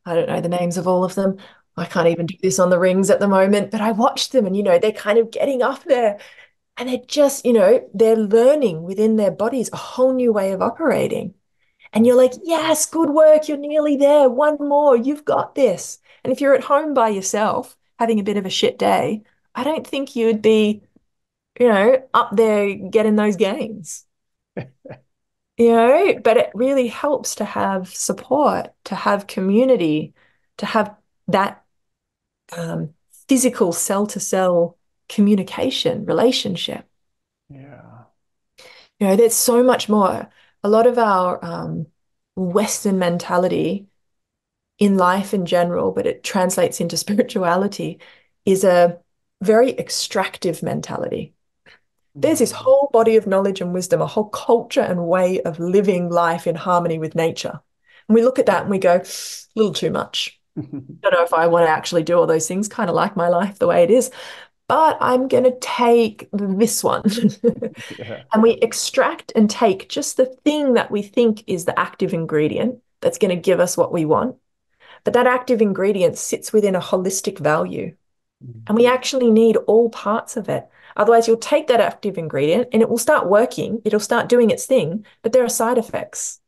I don't know the names of all of them. I can't even do this on the rings at the moment, but I watch them and they're kind of getting up there And they're just, they're learning within their bodies a whole new way of operating. And you're like, yes, good work. You're nearly there. One more. You've got this. And if you're at home by yourself, having a bit of a shit day, I don't think you'd be, up there getting those gains, but it really helps to have support, to have community, to have that um, physical cell to cell communication relationship. Yeah. There's so much more. A lot of our Western mentality in life in general, but it translates into spirituality, is a very extractive mentality. There's this Mm. whole body of knowledge and wisdom, a whole culture and way of living life in harmony with nature. And we look at that and we go, a little too much. I don't know if I want to actually do all those things, kind of like my life the way it is, but I'm going to take this one. Yeah. And we extract and take just the thing that we think is the active ingredient that's going to give us what we want. But that active ingredient sits within a holistic value. Mm. And we actually need all parts of it. Otherwise, you'll take that active ingredient and it will start working, it'll start doing its thing, but there are side effects.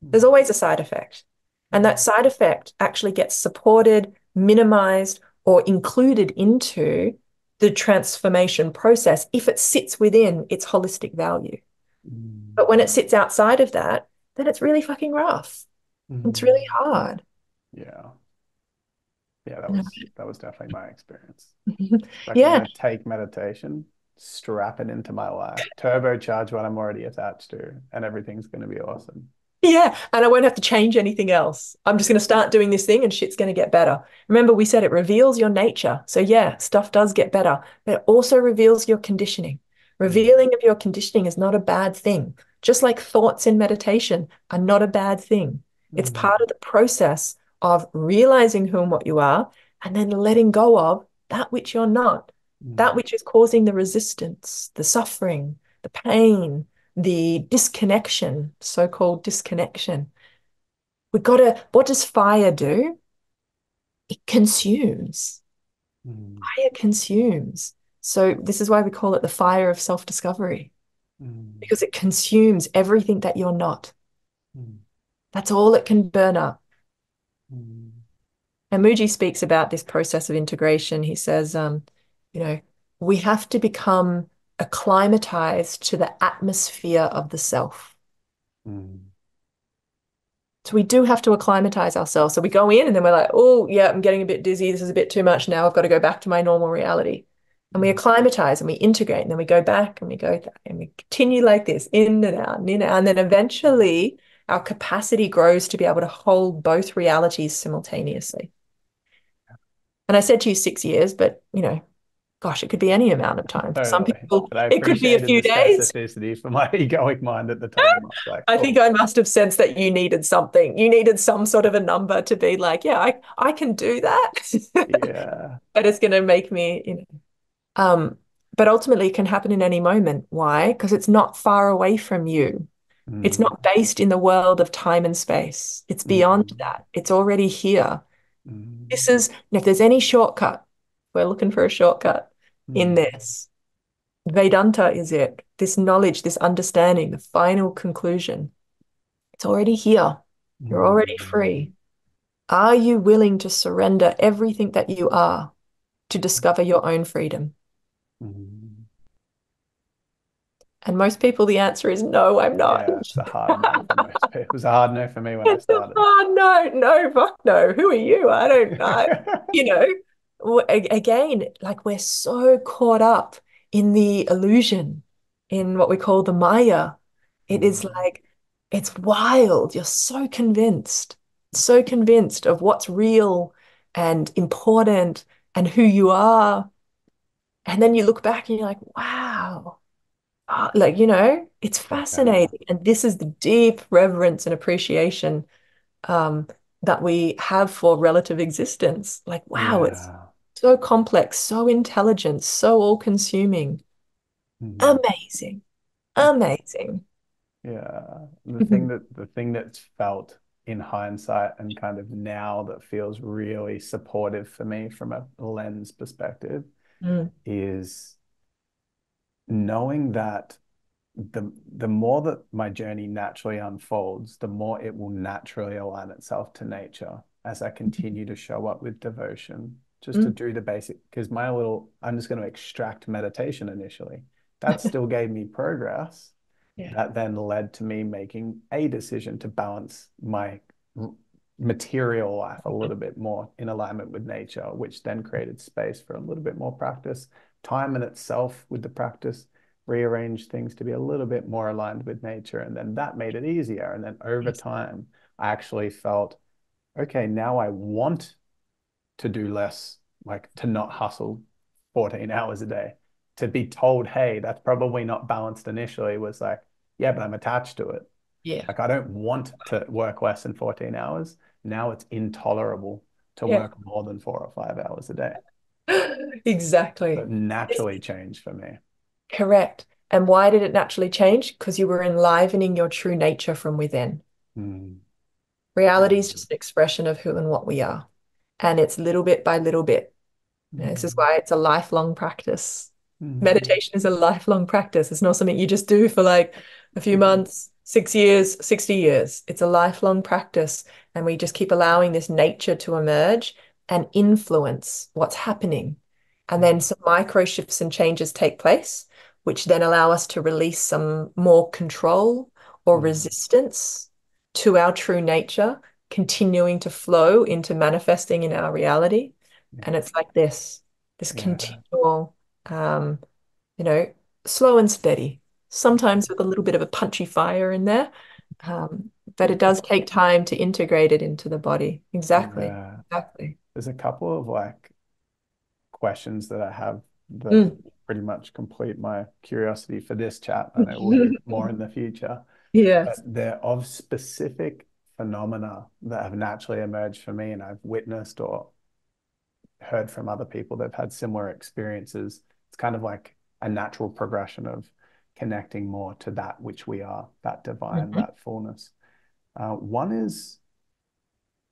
There's Mm. always a side effect. And Mm. that side effect actually gets supported, minimized, or included into the transformation process if it sits within its holistic value. Mm. But when it sits outside of that, then it's really fucking rough. It's really Mm. hard. Yeah. Yeah, You that was definitely my experience. know? Like I'm Yeah. gonna take meditation, strap it into my life, turbocharge what I'm already attached to, and everything's gonna be awesome. Yeah, and I won't have to change anything else. I'm just going to start doing this thing and shit's going to get better. Remember, we said it reveals your nature. So, yeah, stuff does get better, but it also reveals your conditioning. Mm. Revealing of your conditioning is not a bad thing. Just like thoughts in meditation are not a bad thing. It's Mm. part of the process of realizing who and what you are and then letting go of that which you're not, that Mm. which is causing the resistance, the suffering, the pain, the disconnection, so-called disconnection. What does fire do? It consumes. Mm. Fire consumes. So this is why we call it the fire of self-discovery, Mm. because it consumes everything that you're not. Mm. That's all it can burn up. Mm. And Muji speaks about this process of integration. He says, you know, we have to become acclimatized to the atmosphere of the self. Mm. So we do have to acclimatize ourselves. So we go in and then we're like, oh, yeah, I'm getting a bit dizzy. This is a bit too much now. I've got to go back to my normal reality. And we Mm. acclimatize and we integrate and then we go back and we go and we continue like this, in and out, in and out. And then eventually our capacity grows to be able to hold both realities simultaneously. And I said to you 6 years, but gosh, it could be any amount of time. For some Totally. people, But I it could be a appreciated few the days. specificity for my egoic mind at the time. I was like, I think oh, I must have sensed that you needed something. You needed some sort of a number to be like, yeah, I can do that. yeah. But it's going to make me. Um, but ultimately it can happen in any moment. Why? Because it's not far away from you. It's Mm. not based in the world of time and space. It's beyond Mm. that. It's already here. Mm. This is, if there's any shortcut, we're looking for a shortcut in Mm. this. Vedanta is it. This knowledge, this understanding, the final conclusion. It's already here. You're already Mm. free. Are you willing to surrender everything that you are to discover your own freedom? Mm. And most people, the answer is no, I'm not. Yeah, it's a hard no for most people. It was a hard no for me when I It's a started. hard no, no, fuck no. Who are you? I don't know. You know, again, like we're so caught up in the illusion, in what we call the Maya. It is Mm. like, it's wild. You're so convinced of what's real and important and who you are. And then you look back and you're like, wow. Like, it's Yeah. fascinating. And this is the deep reverence and appreciation um, that we have for relative existence. Like, wow, it's Yeah. so complex, so intelligent, so all-consuming. Mm. Amazing. Amazing. Yeah. Mhm. The thing that's felt in hindsight and kind of now that feels really supportive for me from a lens perspective Mm. is knowing that the more that my journey naturally unfolds, the more it will naturally align itself to nature as I continue to show up with devotion, just to Mm. do the basic. Because I'm just going to extract meditation initially. That still gave me progress. Yeah. That then led to me making a decision to balance my material life a little bit more in alignment with nature, which then created space for a little bit more practice, time in itself with the practice, rearrange things to be a little bit more aligned with nature. And then that made it easier. And then over Yes. time, I actually felt, okay, now I want to do less, like to not hustle 14 hours a day. To be told, hey, that's probably not balanced initially was like, yeah, but I'm attached to it. Yeah. Like I don't want to work less than 14 hours. Now it's intolerable to Yeah. work more than 4 or 5 hours a day. So Exactly. it It's naturally changed for me. correct. And why did it naturally change? Because you were enlivening your true nature from within. Mm. Reality is Mm. just an expression of who and what we are. And it's little bit by little bit. This is Mm. why it's a lifelong practice. Mm. Meditation is a lifelong practice. It's not something you just do for like a few months, 6 years, 60 years. It's a lifelong practice. And we just keep allowing this nature to emerge and influence what's happening. And then some micro shifts and changes take place, which then allow us to release some more control or Mm. resistance to our true nature, continuing to flow into manifesting in our reality. And Yeah. it's like this Yeah. continual, um, you know, slow and steady, sometimes with a little bit of a punchy fire in there. But it does take time to integrate it into the body. Exactly. Yeah. Exactly. There's a couple of like questions that I have that Mm. pretty much complete my curiosity for this chat. I know we'll hear more in the future, but Yes. they're of specific phenomena that have naturally emerged for me and I've witnessed or heard from other people that have had similar experiences. It's kind of like a natural progression of connecting more to that which we are, that divine, Mhm. that fullness. One is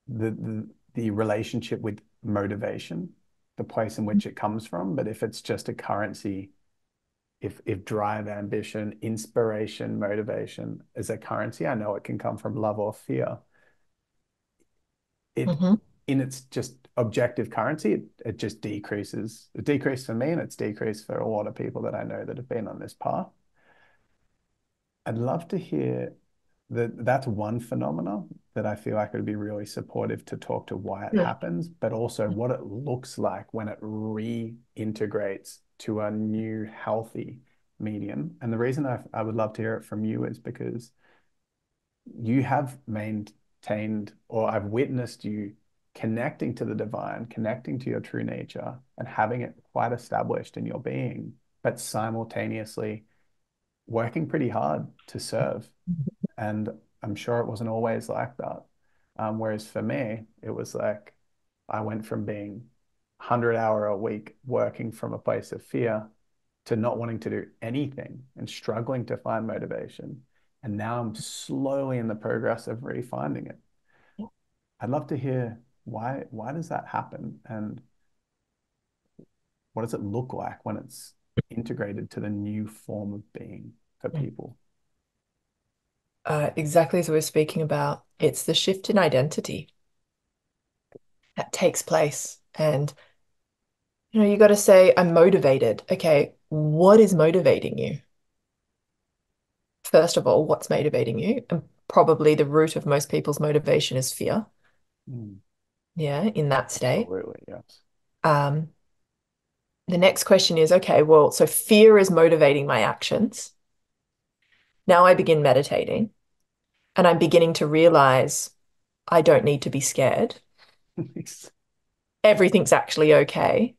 the relationship with motivation, the place in which it comes from. But if it's just a currency, if drive, ambition, inspiration, motivation is a currency, I know it can come from love or fear. It Mhm. in its just objective currency, it just decreases. It decreased for me and it's decreased for a lot of people that I know that have been on this path. I'd love to hear that that's one phenomena that I feel like it would be really supportive to talk to why it Yeah. happens, but also what it looks like when it reintegrates to a new healthy medium. And the reason I would love to hear it from you is because you have maintained, or I've witnessed you connecting to the divine, connecting to your true nature, and having it quite established in your being, but simultaneously working pretty hard to serve. And I'm sure it wasn't always like that. Whereas for me, it was like I went from being 100-hour a week working from a place of fear to not wanting to do anything and struggling to find motivation. And now I'm slowly in the progress of refinding it. I'd love to hear why does that happen and what does it look like when it's integrated to the new form of being for people? Exactly as we were speaking about, it's the shift in identity that takes place. And, you got to say, I'm motivated. Okay, what is motivating you? First of all, what's motivating you? And probably the root of most people's motivation is fear. Mm, Yeah, in that state. absolutely, yes. Um, the next question is, okay, well, so fear is motivating my actions. Now I begin meditating and I'm beginning to realize I don't need to be scared. Everything's actually okay.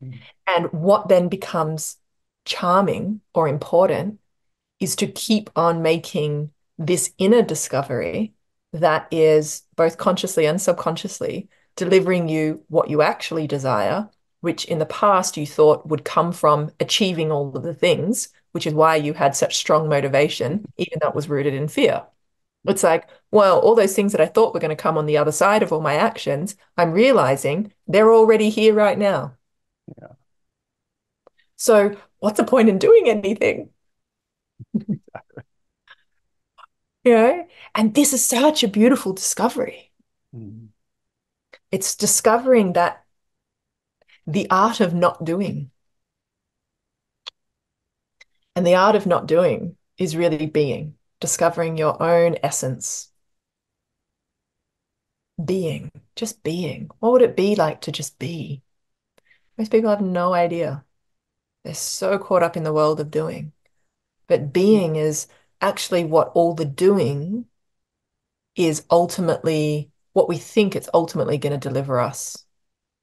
Mm, And what then becomes charming or important is to keep on making this inner discovery that is both consciously and subconsciously delivering you what you actually desire, which in the past you thought would come from achieving all of the things, which is why you had such strong motivation, even though it was rooted in fear. It's like, well, all those things that I thought were going to come on the other side of all my actions, I'm realizing they're already here right now. yeah. So what's the point in doing anything? You know? And this is such a beautiful discovery. Mm. It's discovering that the art of not doing. And the art of not doing is really being, discovering your own essence, being, just being. What would it be like to just be? Most people have no idea. They're so caught up in the world of doing. But being is actually what all the doing is ultimately what we think it's ultimately going to deliver us.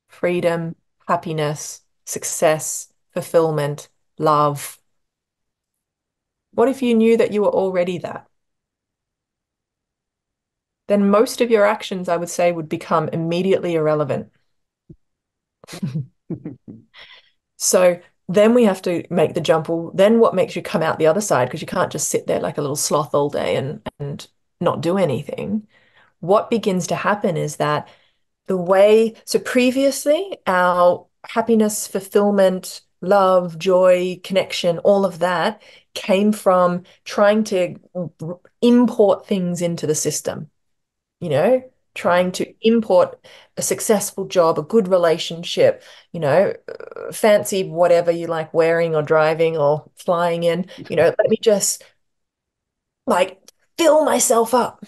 Freedom, happiness, success, fulfillment, love. What if you knew that you were already that? Then most of your actions, I would say, would become immediately irrelevant. So then we have to make the jump. Well, then what makes you come out the other side? Because you can't just sit there like a little sloth all day and not do anything. What begins to happen is that so previously, our happiness, fulfillment, love, joy, connection, all of that came from trying to import things into the system, you know, trying to import a successful job, a good relationship, fancy whatever you like wearing or driving or flying in, let me just like fill myself up.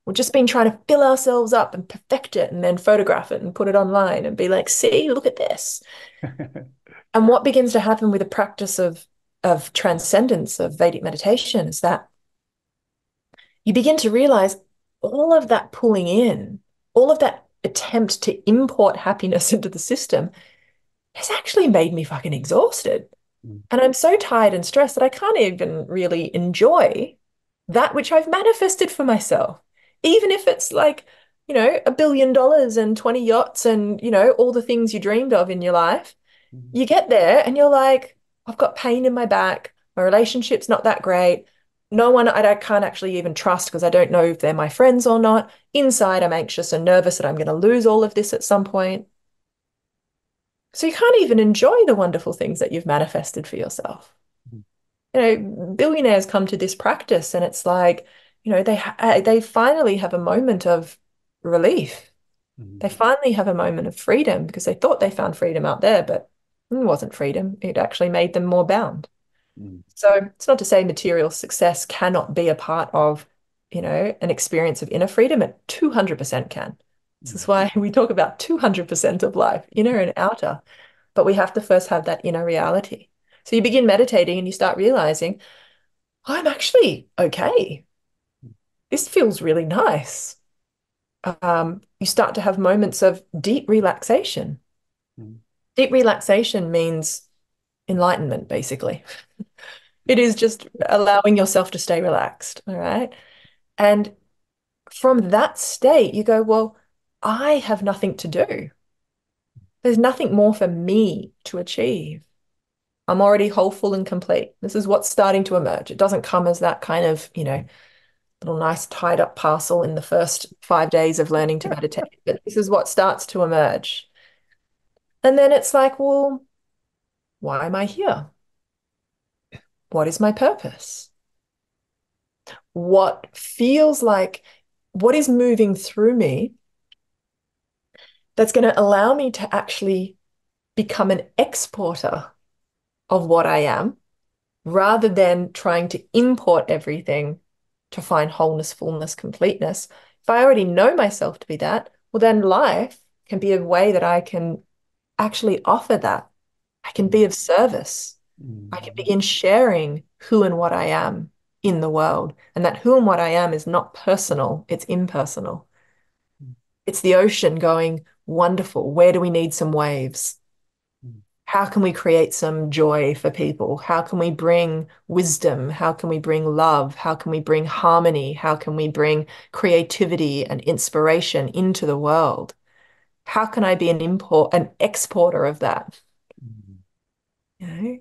We've just been trying to fill ourselves up and perfect it and then photograph it and put it online and be like, see, look at this. And what begins to happen with the practice of transcendence, of Vedic meditation, is that you begin to realize all of that pulling in, all of that attempt to import happiness into the system has actually made me fucking exhausted. And I'm so tired and stressed that I can't even really enjoy that which I've manifested for myself. Even if it's like, $1 billion and 20 yachts and, all the things you dreamed of in your life, you get there and you're like, I've got pain in my back. My relationship's not that great. No one I can't actually even trust because I don't know if they're my friends or not. Inside, I'm anxious and nervous that I'm going to lose all of this at some point. So you can't even enjoy the wonderful things that you've manifested for yourself. Billionaires come to this practice and it's like, they finally have a moment of relief. They finally have a moment of freedom because they thought they found freedom out there, but it wasn't freedom. It actually made them more bound. So it's not to say material success cannot be a part of, an experience of inner freedom. It 200% can. This is why we talk about 200% of life, inner and outer. But we have to first have that inner reality. So you begin meditating and you start realizing, I'm actually okay. This feels really nice. You start to have moments of deep relaxation. Deep relaxation means enlightenment, basically. It is just allowing yourself to stay relaxed. All right. And from that state, you go, well, I have nothing to do. There's nothing more for me to achieve. I'm already whole, full, and complete. This is what's starting to emerge. It doesn't come as that kind of, little nice tied up parcel in the first 5 days of learning to meditate, but this is what starts to emerge. And then it's like, well, why am I here? What is my purpose? What is moving through me that's going to allow me to actually become an exporter of what I am rather than trying to import everything to find wholeness, fullness, completeness. If I already know myself to be that, well, then life can be a way that I can actually offer that. I can be of service. I can begin sharing who and what I am in the world. And that who and what I am is not personal, it's impersonal. It's the ocean going, wonderful. Where do we need some waves? How can we create some joy for people? How can we bring wisdom? How can we bring love? How can we bring harmony? How can we bring creativity and inspiration into the world? How can I be an exporter of that? You know,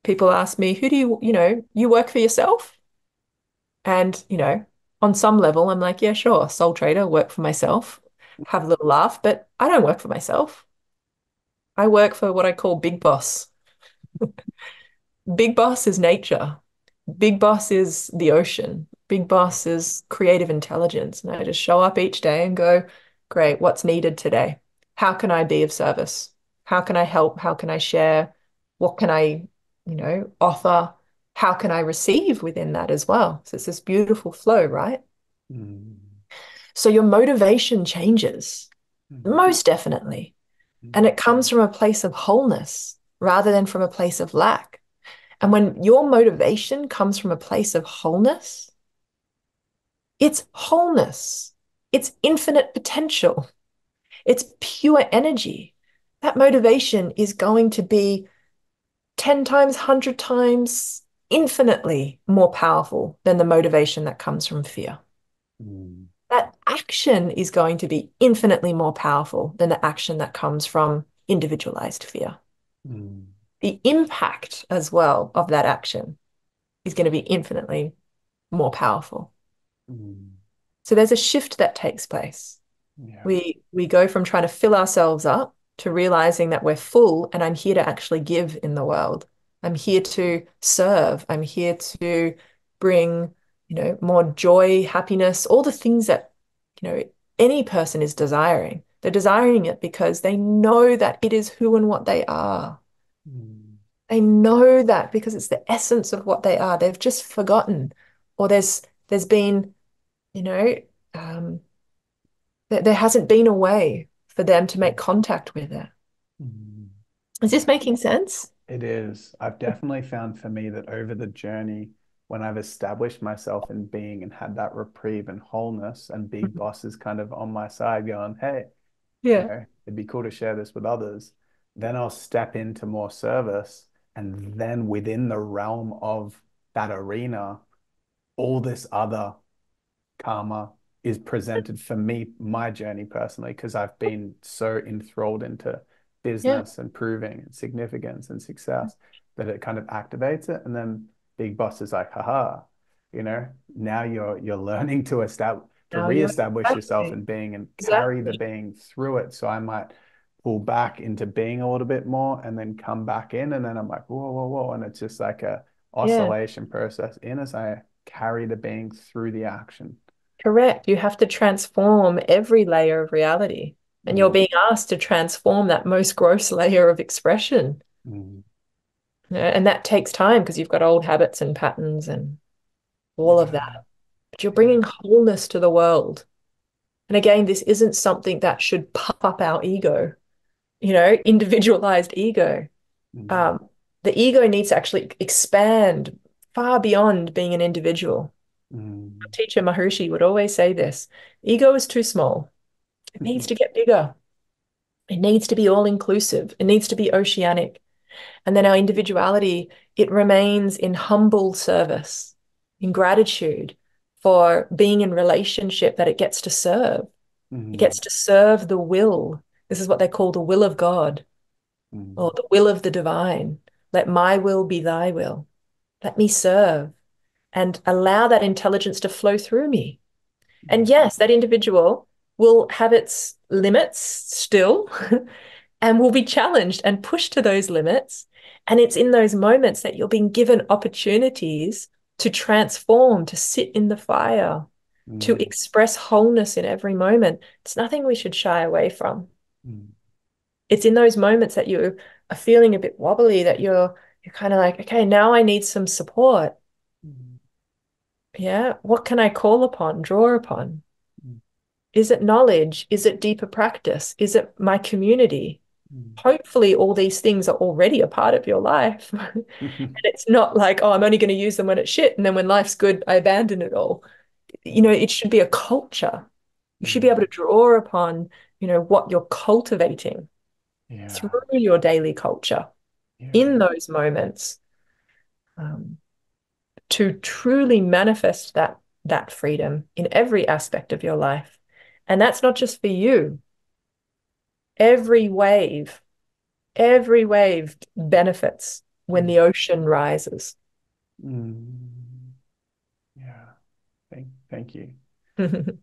people ask me, who do you work for yourself? And, on some level, I'm like, yeah, sure, sole trader, work for myself, have a little laugh, but I don't work for myself. I work for what I call Big Boss. Big boss is nature. Big boss is the ocean. Big boss is creative intelligence. And I just show up each day and go, great, what's needed today? How can I be of service? How can I help? How can I share? What can I, offer? How can I receive within that as well? So it's this beautiful flow, right? Mm, So your motivation changes, mm, most definitely. And mm, it comes from a place of wholeness rather than from a place of lack. And when your motivation comes from a place of wholeness, it's wholeness, it's infinite potential, it's pure energy. That motivation is going to be 10 times, 100 times, infinitely more powerful than the motivation that comes from fear. mm, That action is going to be infinitely more powerful than the action that comes from individualized fear. mm, The impact as well of that action is going to be infinitely more powerful. mm. So there's a shift that takes place. Yeah. We go from trying to fill ourselves up to realizing that we're full and I'm here to actually give in the world. I'm here to serve. I'm here to bring, more joy, happiness, all the things that, any person is desiring. They're desiring it because they know that it is who and what they are. Mm, They know that because it's the essence of what they are. They've just forgotten, or there's been, you know, um, there hasn't been a way for them to make contact with it. mm. Is this making sense? It is. I've definitely found for me that over the journey, when I've established myself in being and had that reprieve and wholeness, and big Mhm. boss is kind of on my side going, hey, Yeah. it'd be cool to share this with others. Then I'll step into more service. And then within the realm of that arena, all this other karma is presented for me, my journey personally, because I've been so enthralled into Yeah. business and proving and significance and success that it kind of activates it. And then Big Boss is like, haha, now you're learning to establish to Now you're reestablish yourself exactly, in being and carry the exactly. being through it. So I might pull back into being a little bit more and then come back in. And then I'm like, whoa, whoa, whoa. And it's just like a Yeah, oscillation process in as I carry the being through the action. correct. You have to transform every layer of reality. And you're Mm, being asked to transform that most gross layer of expression. mm, And that takes time because you've got old habits and patterns and all of that. yeah, But you're yeah. bringing wholeness to the world. And again, this isn't something that should puff up our ego, individualized ego. Mm, Um, the ego needs to actually expand far beyond being an individual. mm, Teacher Maharishi would always say this: ego is too small. It needs to get bigger. It needs to be all inclusive. It needs to be oceanic. And then our individuality, it remains in humble service, in gratitude for being in relationship that it gets to serve. It mm, gets to serve the will. This is what they call the will of God or mm, the will of the divine. Let my will be thy will. Let me serve and allow that intelligence to flow through me. And mm, yes, that individual will have its limits still and will be challenged and pushed to those limits. And it's in those moments that you're being given opportunities to transform, to sit in the fire, to mm, express wholeness in every moment. It's nothing we should shy away from. mm, It's in those moments that you are feeling a bit wobbly, that you're kind of like, okay, now I need some support. mm, Yeah. What can I call upon, draw upon? mm, Is it knowledge? Is it deeper practice? Is it my community? mm. Hopefully, all these things are already a part of your life. And it's not like, oh, I'm only going to use them when it's shit. And then when life's good, I abandon it all. It should be a culture. You should be able Mm, to draw upon, what you're cultivating through yeah, your daily culture yeah. in those moments, um, to truly manifest that freedom in every aspect of your life. And that's not just for you. Every wave, every wave benefits when Mm, the ocean rises. mm, yeah. Thank you.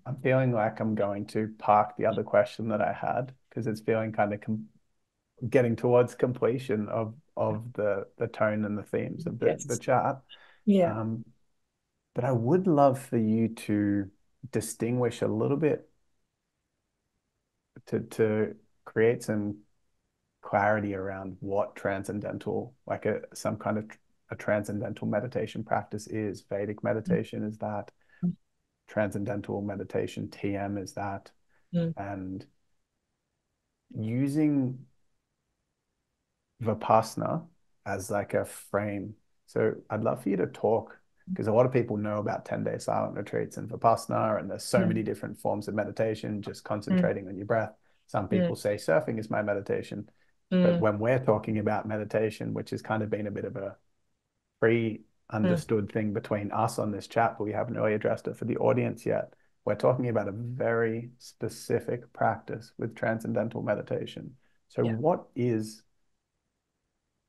I'm feeling like I'm going to park the other question that I had because it's feeling kind of getting towards completion of the tone and the themes of the Yes. chat. Yeah. Um, but I would love for you to distinguish a little bit to create some clarity around what transcendental, like some kind of a transcendental meditation practice is. Vedic meditation is that. Transcendental meditation, TM, is that. Mm. And using Vipassana as like a frame. So I'd love for you to talk, because a lot of people know about 10-day silent retreats and Vipassana, and there's so Mm. many different forms of meditation, just Mm. concentrating on your breath. Some Mm. people say surfing is my meditation. But Mm. when we're talking about meditation, which has kind of been a bit of a free Mm. understood thing between us on this chat, but we haven't really addressed it for the audience yet. We're talking about a very specific practice with transcendental meditation. So, Yeah. what is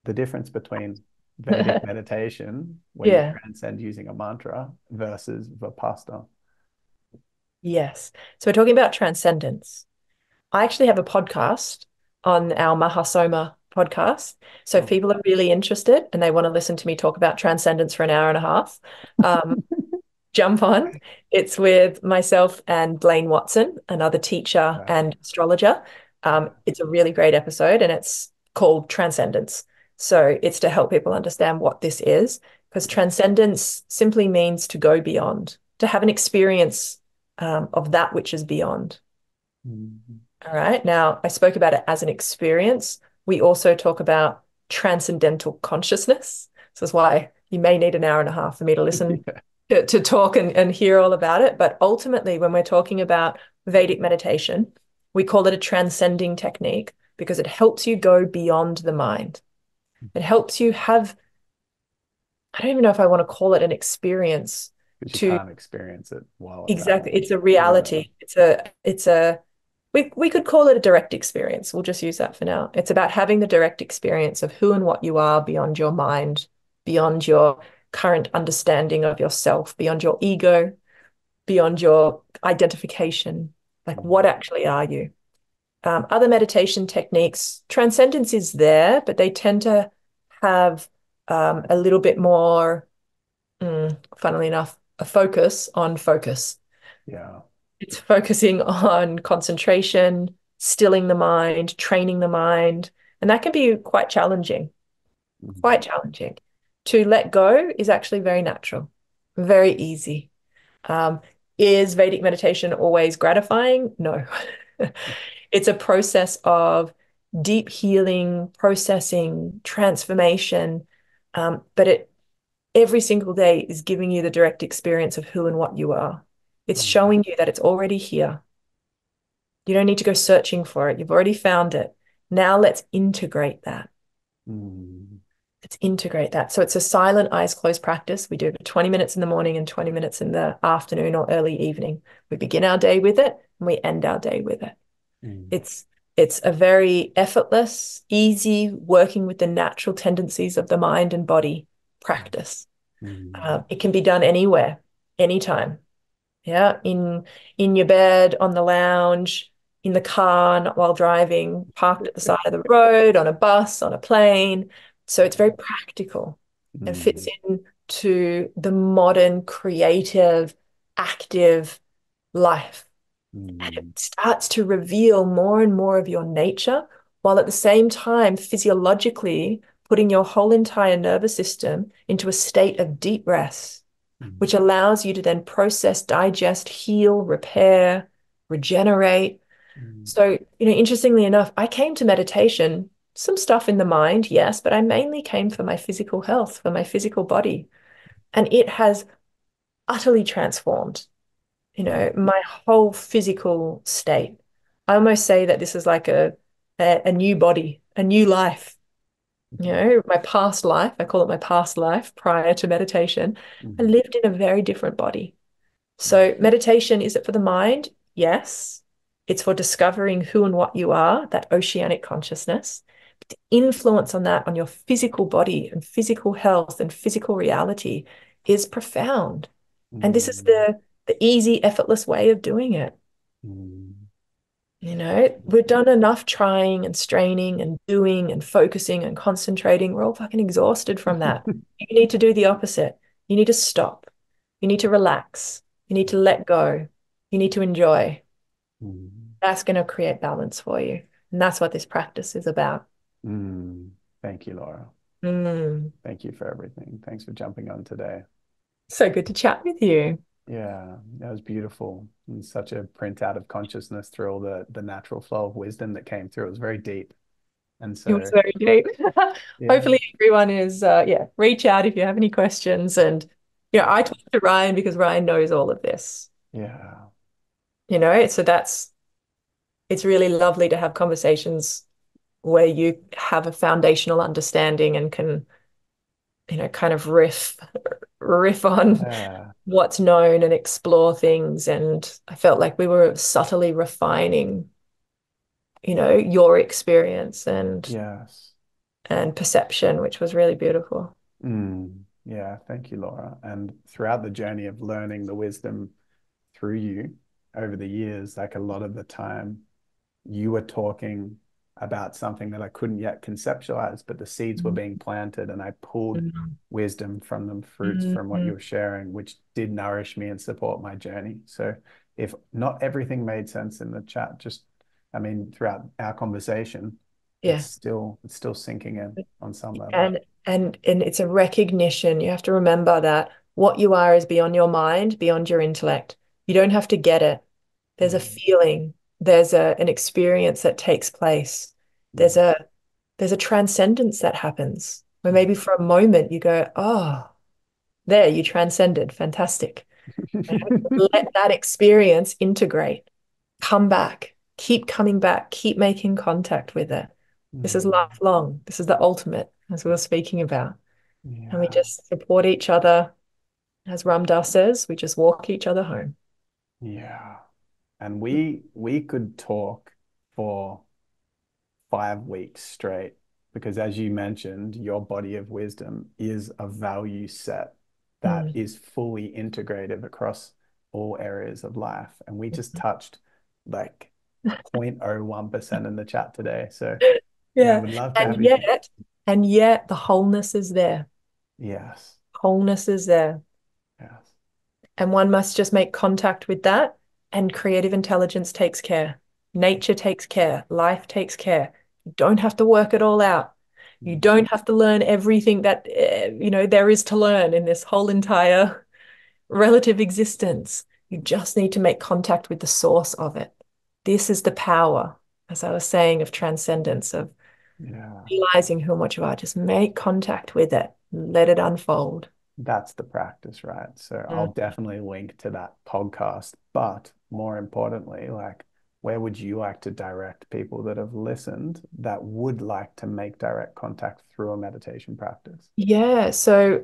the difference between Vedic meditation, where you Yeah. transcend using a mantra, versus Vipassana? Yes. So we're talking about transcendence. I actually have a podcast on our Mahasoma podcast. So if Oh. people are really interested and they want to listen to me talk about transcendence for an hour and a half, um, jump on. It's with myself and Blaine Watson, another teacher Right. and astrologer. Yeah. It's a really great episode and it's called Transcendence. So it's to help people understand what this is, because transcendence simply means to go beyond, to have an experience of that which is beyond. Mm. All right. Now, I spoke about it as an experience. We also talk about transcendental consciousness. This is why you may need an hour and a half for me to listen Yeah. to talk and hear all about it. But ultimately, when we're talking about Vedic meditation, we call it a transcending technique because it helps you go beyond the mind. It helps you have, I don't even know if I want to call it an experience Because you to can't experience it while it's exactly, happening. it's a Yeah. reality. It's a we could call it a direct experience. We'll just use that for now. It's about having the direct experience of who and what you are beyond your mind, beyond your current understanding of yourself, beyond your ego, beyond your identification. Like, Mm. what actually are you? Other meditation techniques, transcendence is there, but they tend to have a little bit more, funnily enough, a focus on focus. Yeah. It's focusing on concentration, stilling the mind, training the mind. And that can be quite challenging, Mm. quite challenging. To let go is actually very natural, very easy. Um, is Vedic meditation always gratifying? No. It's a process of deep healing, processing, transformation. But it every single day is giving you the direct experience of who and what you are. It's Mm. showing you that it's already here. You don't need to go searching for it. You've already found it. Now let's integrate that. Mm. Let's integrate that. So it's a silent, eyes closed practice. We do it 20 minutes in the morning and 20 minutes in the afternoon or early evening. We begin our day with it and we end our day with it. Mm. It's it's a very effortless, easy, working with the natural tendencies of the mind and body practice. Mm. It can be done anywhere, anytime. Yeah, in your bed, on the lounge, in the car, not while driving, parked at the side of the road, on a bus, on a plane. So it's very practical and fits Mm. into the modern, creative, active life. And it Mm. starts to reveal more and more of your nature, while at the same time, physiologically putting your whole entire nervous system into a state of deep rest, Mm. which allows you to then process, digest, heal, repair, regenerate. Mm. So, interestingly enough, I came to meditation, some stuff in the mind, yes, but I mainly came for my physical health, for my physical body. And it has utterly transformed, Mm. my whole physical state. I almost say that this is like a new body, a new life. My past life, I call it my past life prior to meditation, I Mm. lived in a very different body. So, meditation, is it for the mind? Yes. It's for discovering who and what you are, that oceanic consciousness. But the influence on that, on your physical body and physical health and physical reality is profound. And this is Mm. the easy, effortless way of doing it. Mm. We've done enough trying and straining and doing and focusing and concentrating. We're all fucking exhausted from that. You need to do the opposite. You need to stop. You need to relax. You need to let go. You need to enjoy. Mm. That's going to create balance for you. And that's what this practice is about. Mm. Thank you, Laura. Mm. Thank you for everything. Thanks for jumping on today. So good to chat with you. Yeah, that was beautiful. And such a printout of consciousness through all the natural flow of wisdom that came through. It was very deep. And It was so, very deep. yeah, Hopefully everyone is yeah, reach out if you have any questions. And I yeah, talked to Ryan because Ryan knows all of this. yeah, So it's really lovely to have conversations where you have a foundational understanding and can, kind of riff on yeah, what's known and explore things. And I felt like we were subtly refining, your experience yes. and perception, which was really beautiful. Yeah, thank you, Laura. And throughout the journey of learning the wisdom through you over the years, like a lot of the time, you were talking about something that I couldn't yet conceptualize, but the seeds were being planted, and I pulled Mm. wisdom from them, fruits from what you Mhm. were sharing, which did nourish me and support my journey. So if not everything made sense in the chat, just I mean, throughout our conversation, Yeah. it's still sinking in on some level. And it's a recognition. You have to remember that what you are is beyond your mind, beyond your intellect. You don't have to get it. There's a Mm, feeling, there's an experience that takes place. There's mm, a there's a transcendence that happens where mm. maybe for a moment you go, oh, there, you transcended. Fantastic. Let that experience integrate. Come back. Keep coming back. Keep making contact with it. This is Mm, lifelong. This is the ultimate, as we were speaking about. And we yeah, just support each other. As Ram Dass says, we just walk each other home. yeah. And we could talk for 5 weeks straight because as you mentioned, your body of wisdom is a value set that Mm. is fully integrated across all areas of life. And we just touched like 0.01% in the chat today. So yeah, I Yeah. would love to have And you. yet, and yet the wholeness is there. Yes, Wholeness is there. yes. And one must just make contact with that. And creative intelligence takes care. Nature takes care. Life takes care. You don't have to work it all out. You Mm, don't have to learn everything that, there is to learn in this whole entire relative existence. You just need to make contact with the source of it. This is the power, as I was saying, of transcendence, of yeah. realizing who and what you are. Just make contact with it. Let it unfold. That's the practice, right? So I'll Mm. definitely link to that podcast. But more importantly, like, where would you like to direct people that have listened that would like to make direct contact through a meditation practice? Yeah, so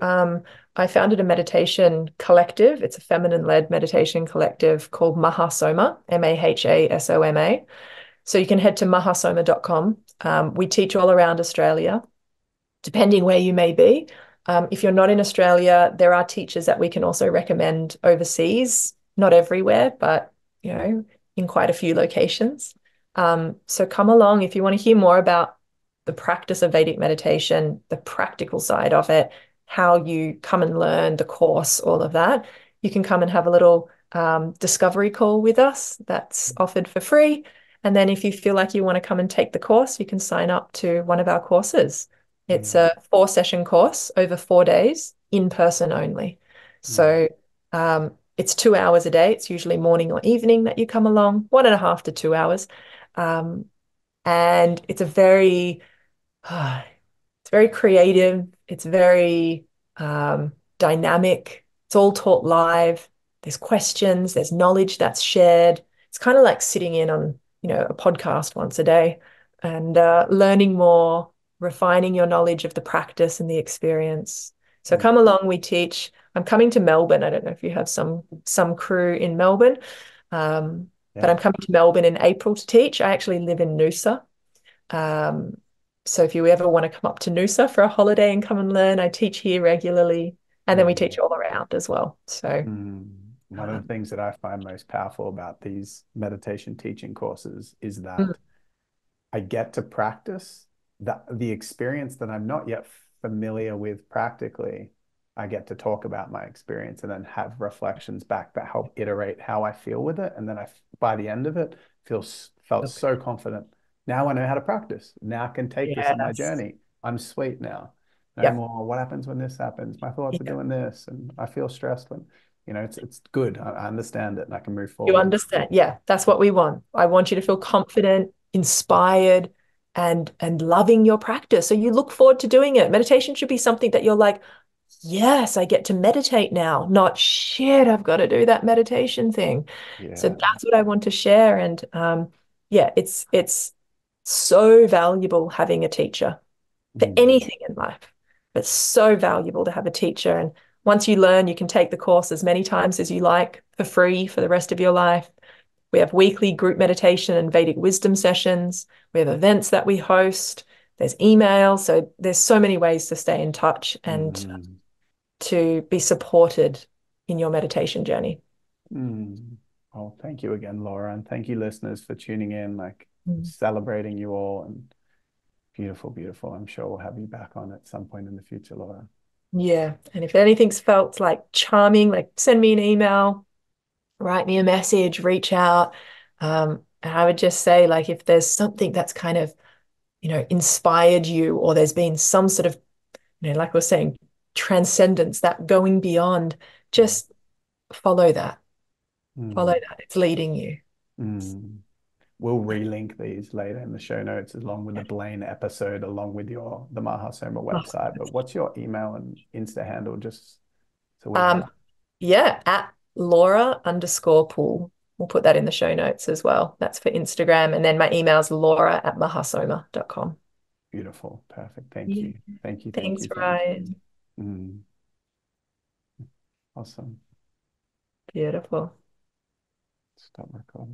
I founded a meditation collective. It's a feminine-led meditation collective called Mahasoma, Mahasoma. So you can head to mahasoma.com. We teach all around Australia, depending where you may be. If you're not in Australia, there are teachers that we can also recommend overseas, not everywhere, but in quite a few locations. So come along if you want to hear more about the practice of Vedic meditation, the practical side of it, how you come and learn the course, all of that. You can come and have a little discovery call with us that's offered for free. And then if you feel like you want to come and take the course, you can sign up to one of our courses. It's Mm, a 4 session course over 4 days, in person only. mm, So it's 2 hours a day. It's usually morning or evening that you come along, 1.5 to 2 hours. Um, and it's very creative. It's very dynamic. It's all taught live. There's questions, there's knowledge that's shared. It's kind of like sitting in on, a podcast once a day and learning more, refining your knowledge of the practice and the experience. So mm. come along, we teach. I'm coming to Melbourne. I don't know if you have some crew in Melbourne, but I'm Yes. coming to Melbourne in April to teach. I actually live in Noosa. Um, so if you ever want to come up to Noosa for a holiday and come and learn, I teach here regularly, and then we Mm, teach all around as well. So mm. one of the things that I find most powerful about these meditation teaching courses is Mm, that I get to practice the experience that I'm not yet familiar with practically. I get to talk about my experience and then have reflections back that help iterate how I feel with it. And then by the end of it, felt so confident. Now I know how to practice. Now I can take this on my yes. journey. I'm sweet now. No Yep. more. What happens when this happens? My thoughts are Yeah. doing this, and I feel stressed when, it's good. I understand it, and I can move You forward. understand? Yeah, that's what we want. I want you to feel confident, inspired, and loving your practice. So you look forward to doing it. Meditation should be something that you're like, yes, I get to meditate now, not shit, I've got to do that meditation thing. So Yeah. that's what I want to share. And yeah, it's so valuable having a teacher for Mm. anything in life, but so valuable to have a teacher. And once you learn, you can take the course as many times as you like for free for the rest of your life. We have weekly group meditation and Vedic wisdom sessions. We have events that we host. There's email. So there's so many ways to stay in touch and Mm. to be supported in your meditation journey. Mm. Oh, thank you again, Laura, and thank you, listeners, for tuning in, like Mm. celebrating you all. And beautiful, beautiful. I'm sure we'll have you back on at some point in the future, Laura. Yeah. And if anything's felt like charming, like send me an email, write me a message, reach out. And I would just say, like, if there's something that's kind of, inspired you, or there's been some sort of, like we're saying, transcendence, that going beyond, just follow that. Follow Mm. that. It's leading you. Mm. We'll relink these later in the show notes along with the Blaine episode, along with the Mahasoma website. But what's your email and Insta handle, just so we have? Um, yeah, at Laura_Poole. We'll put that in the show notes as well. That's for Instagram. And then my email is laura@mahasoma.com. Beautiful. Perfect. Thank Yeah. you. Thank you. Thank Thanks, you. Thank you. Ryan. Mm. Awesome. Beautiful. Stop recording.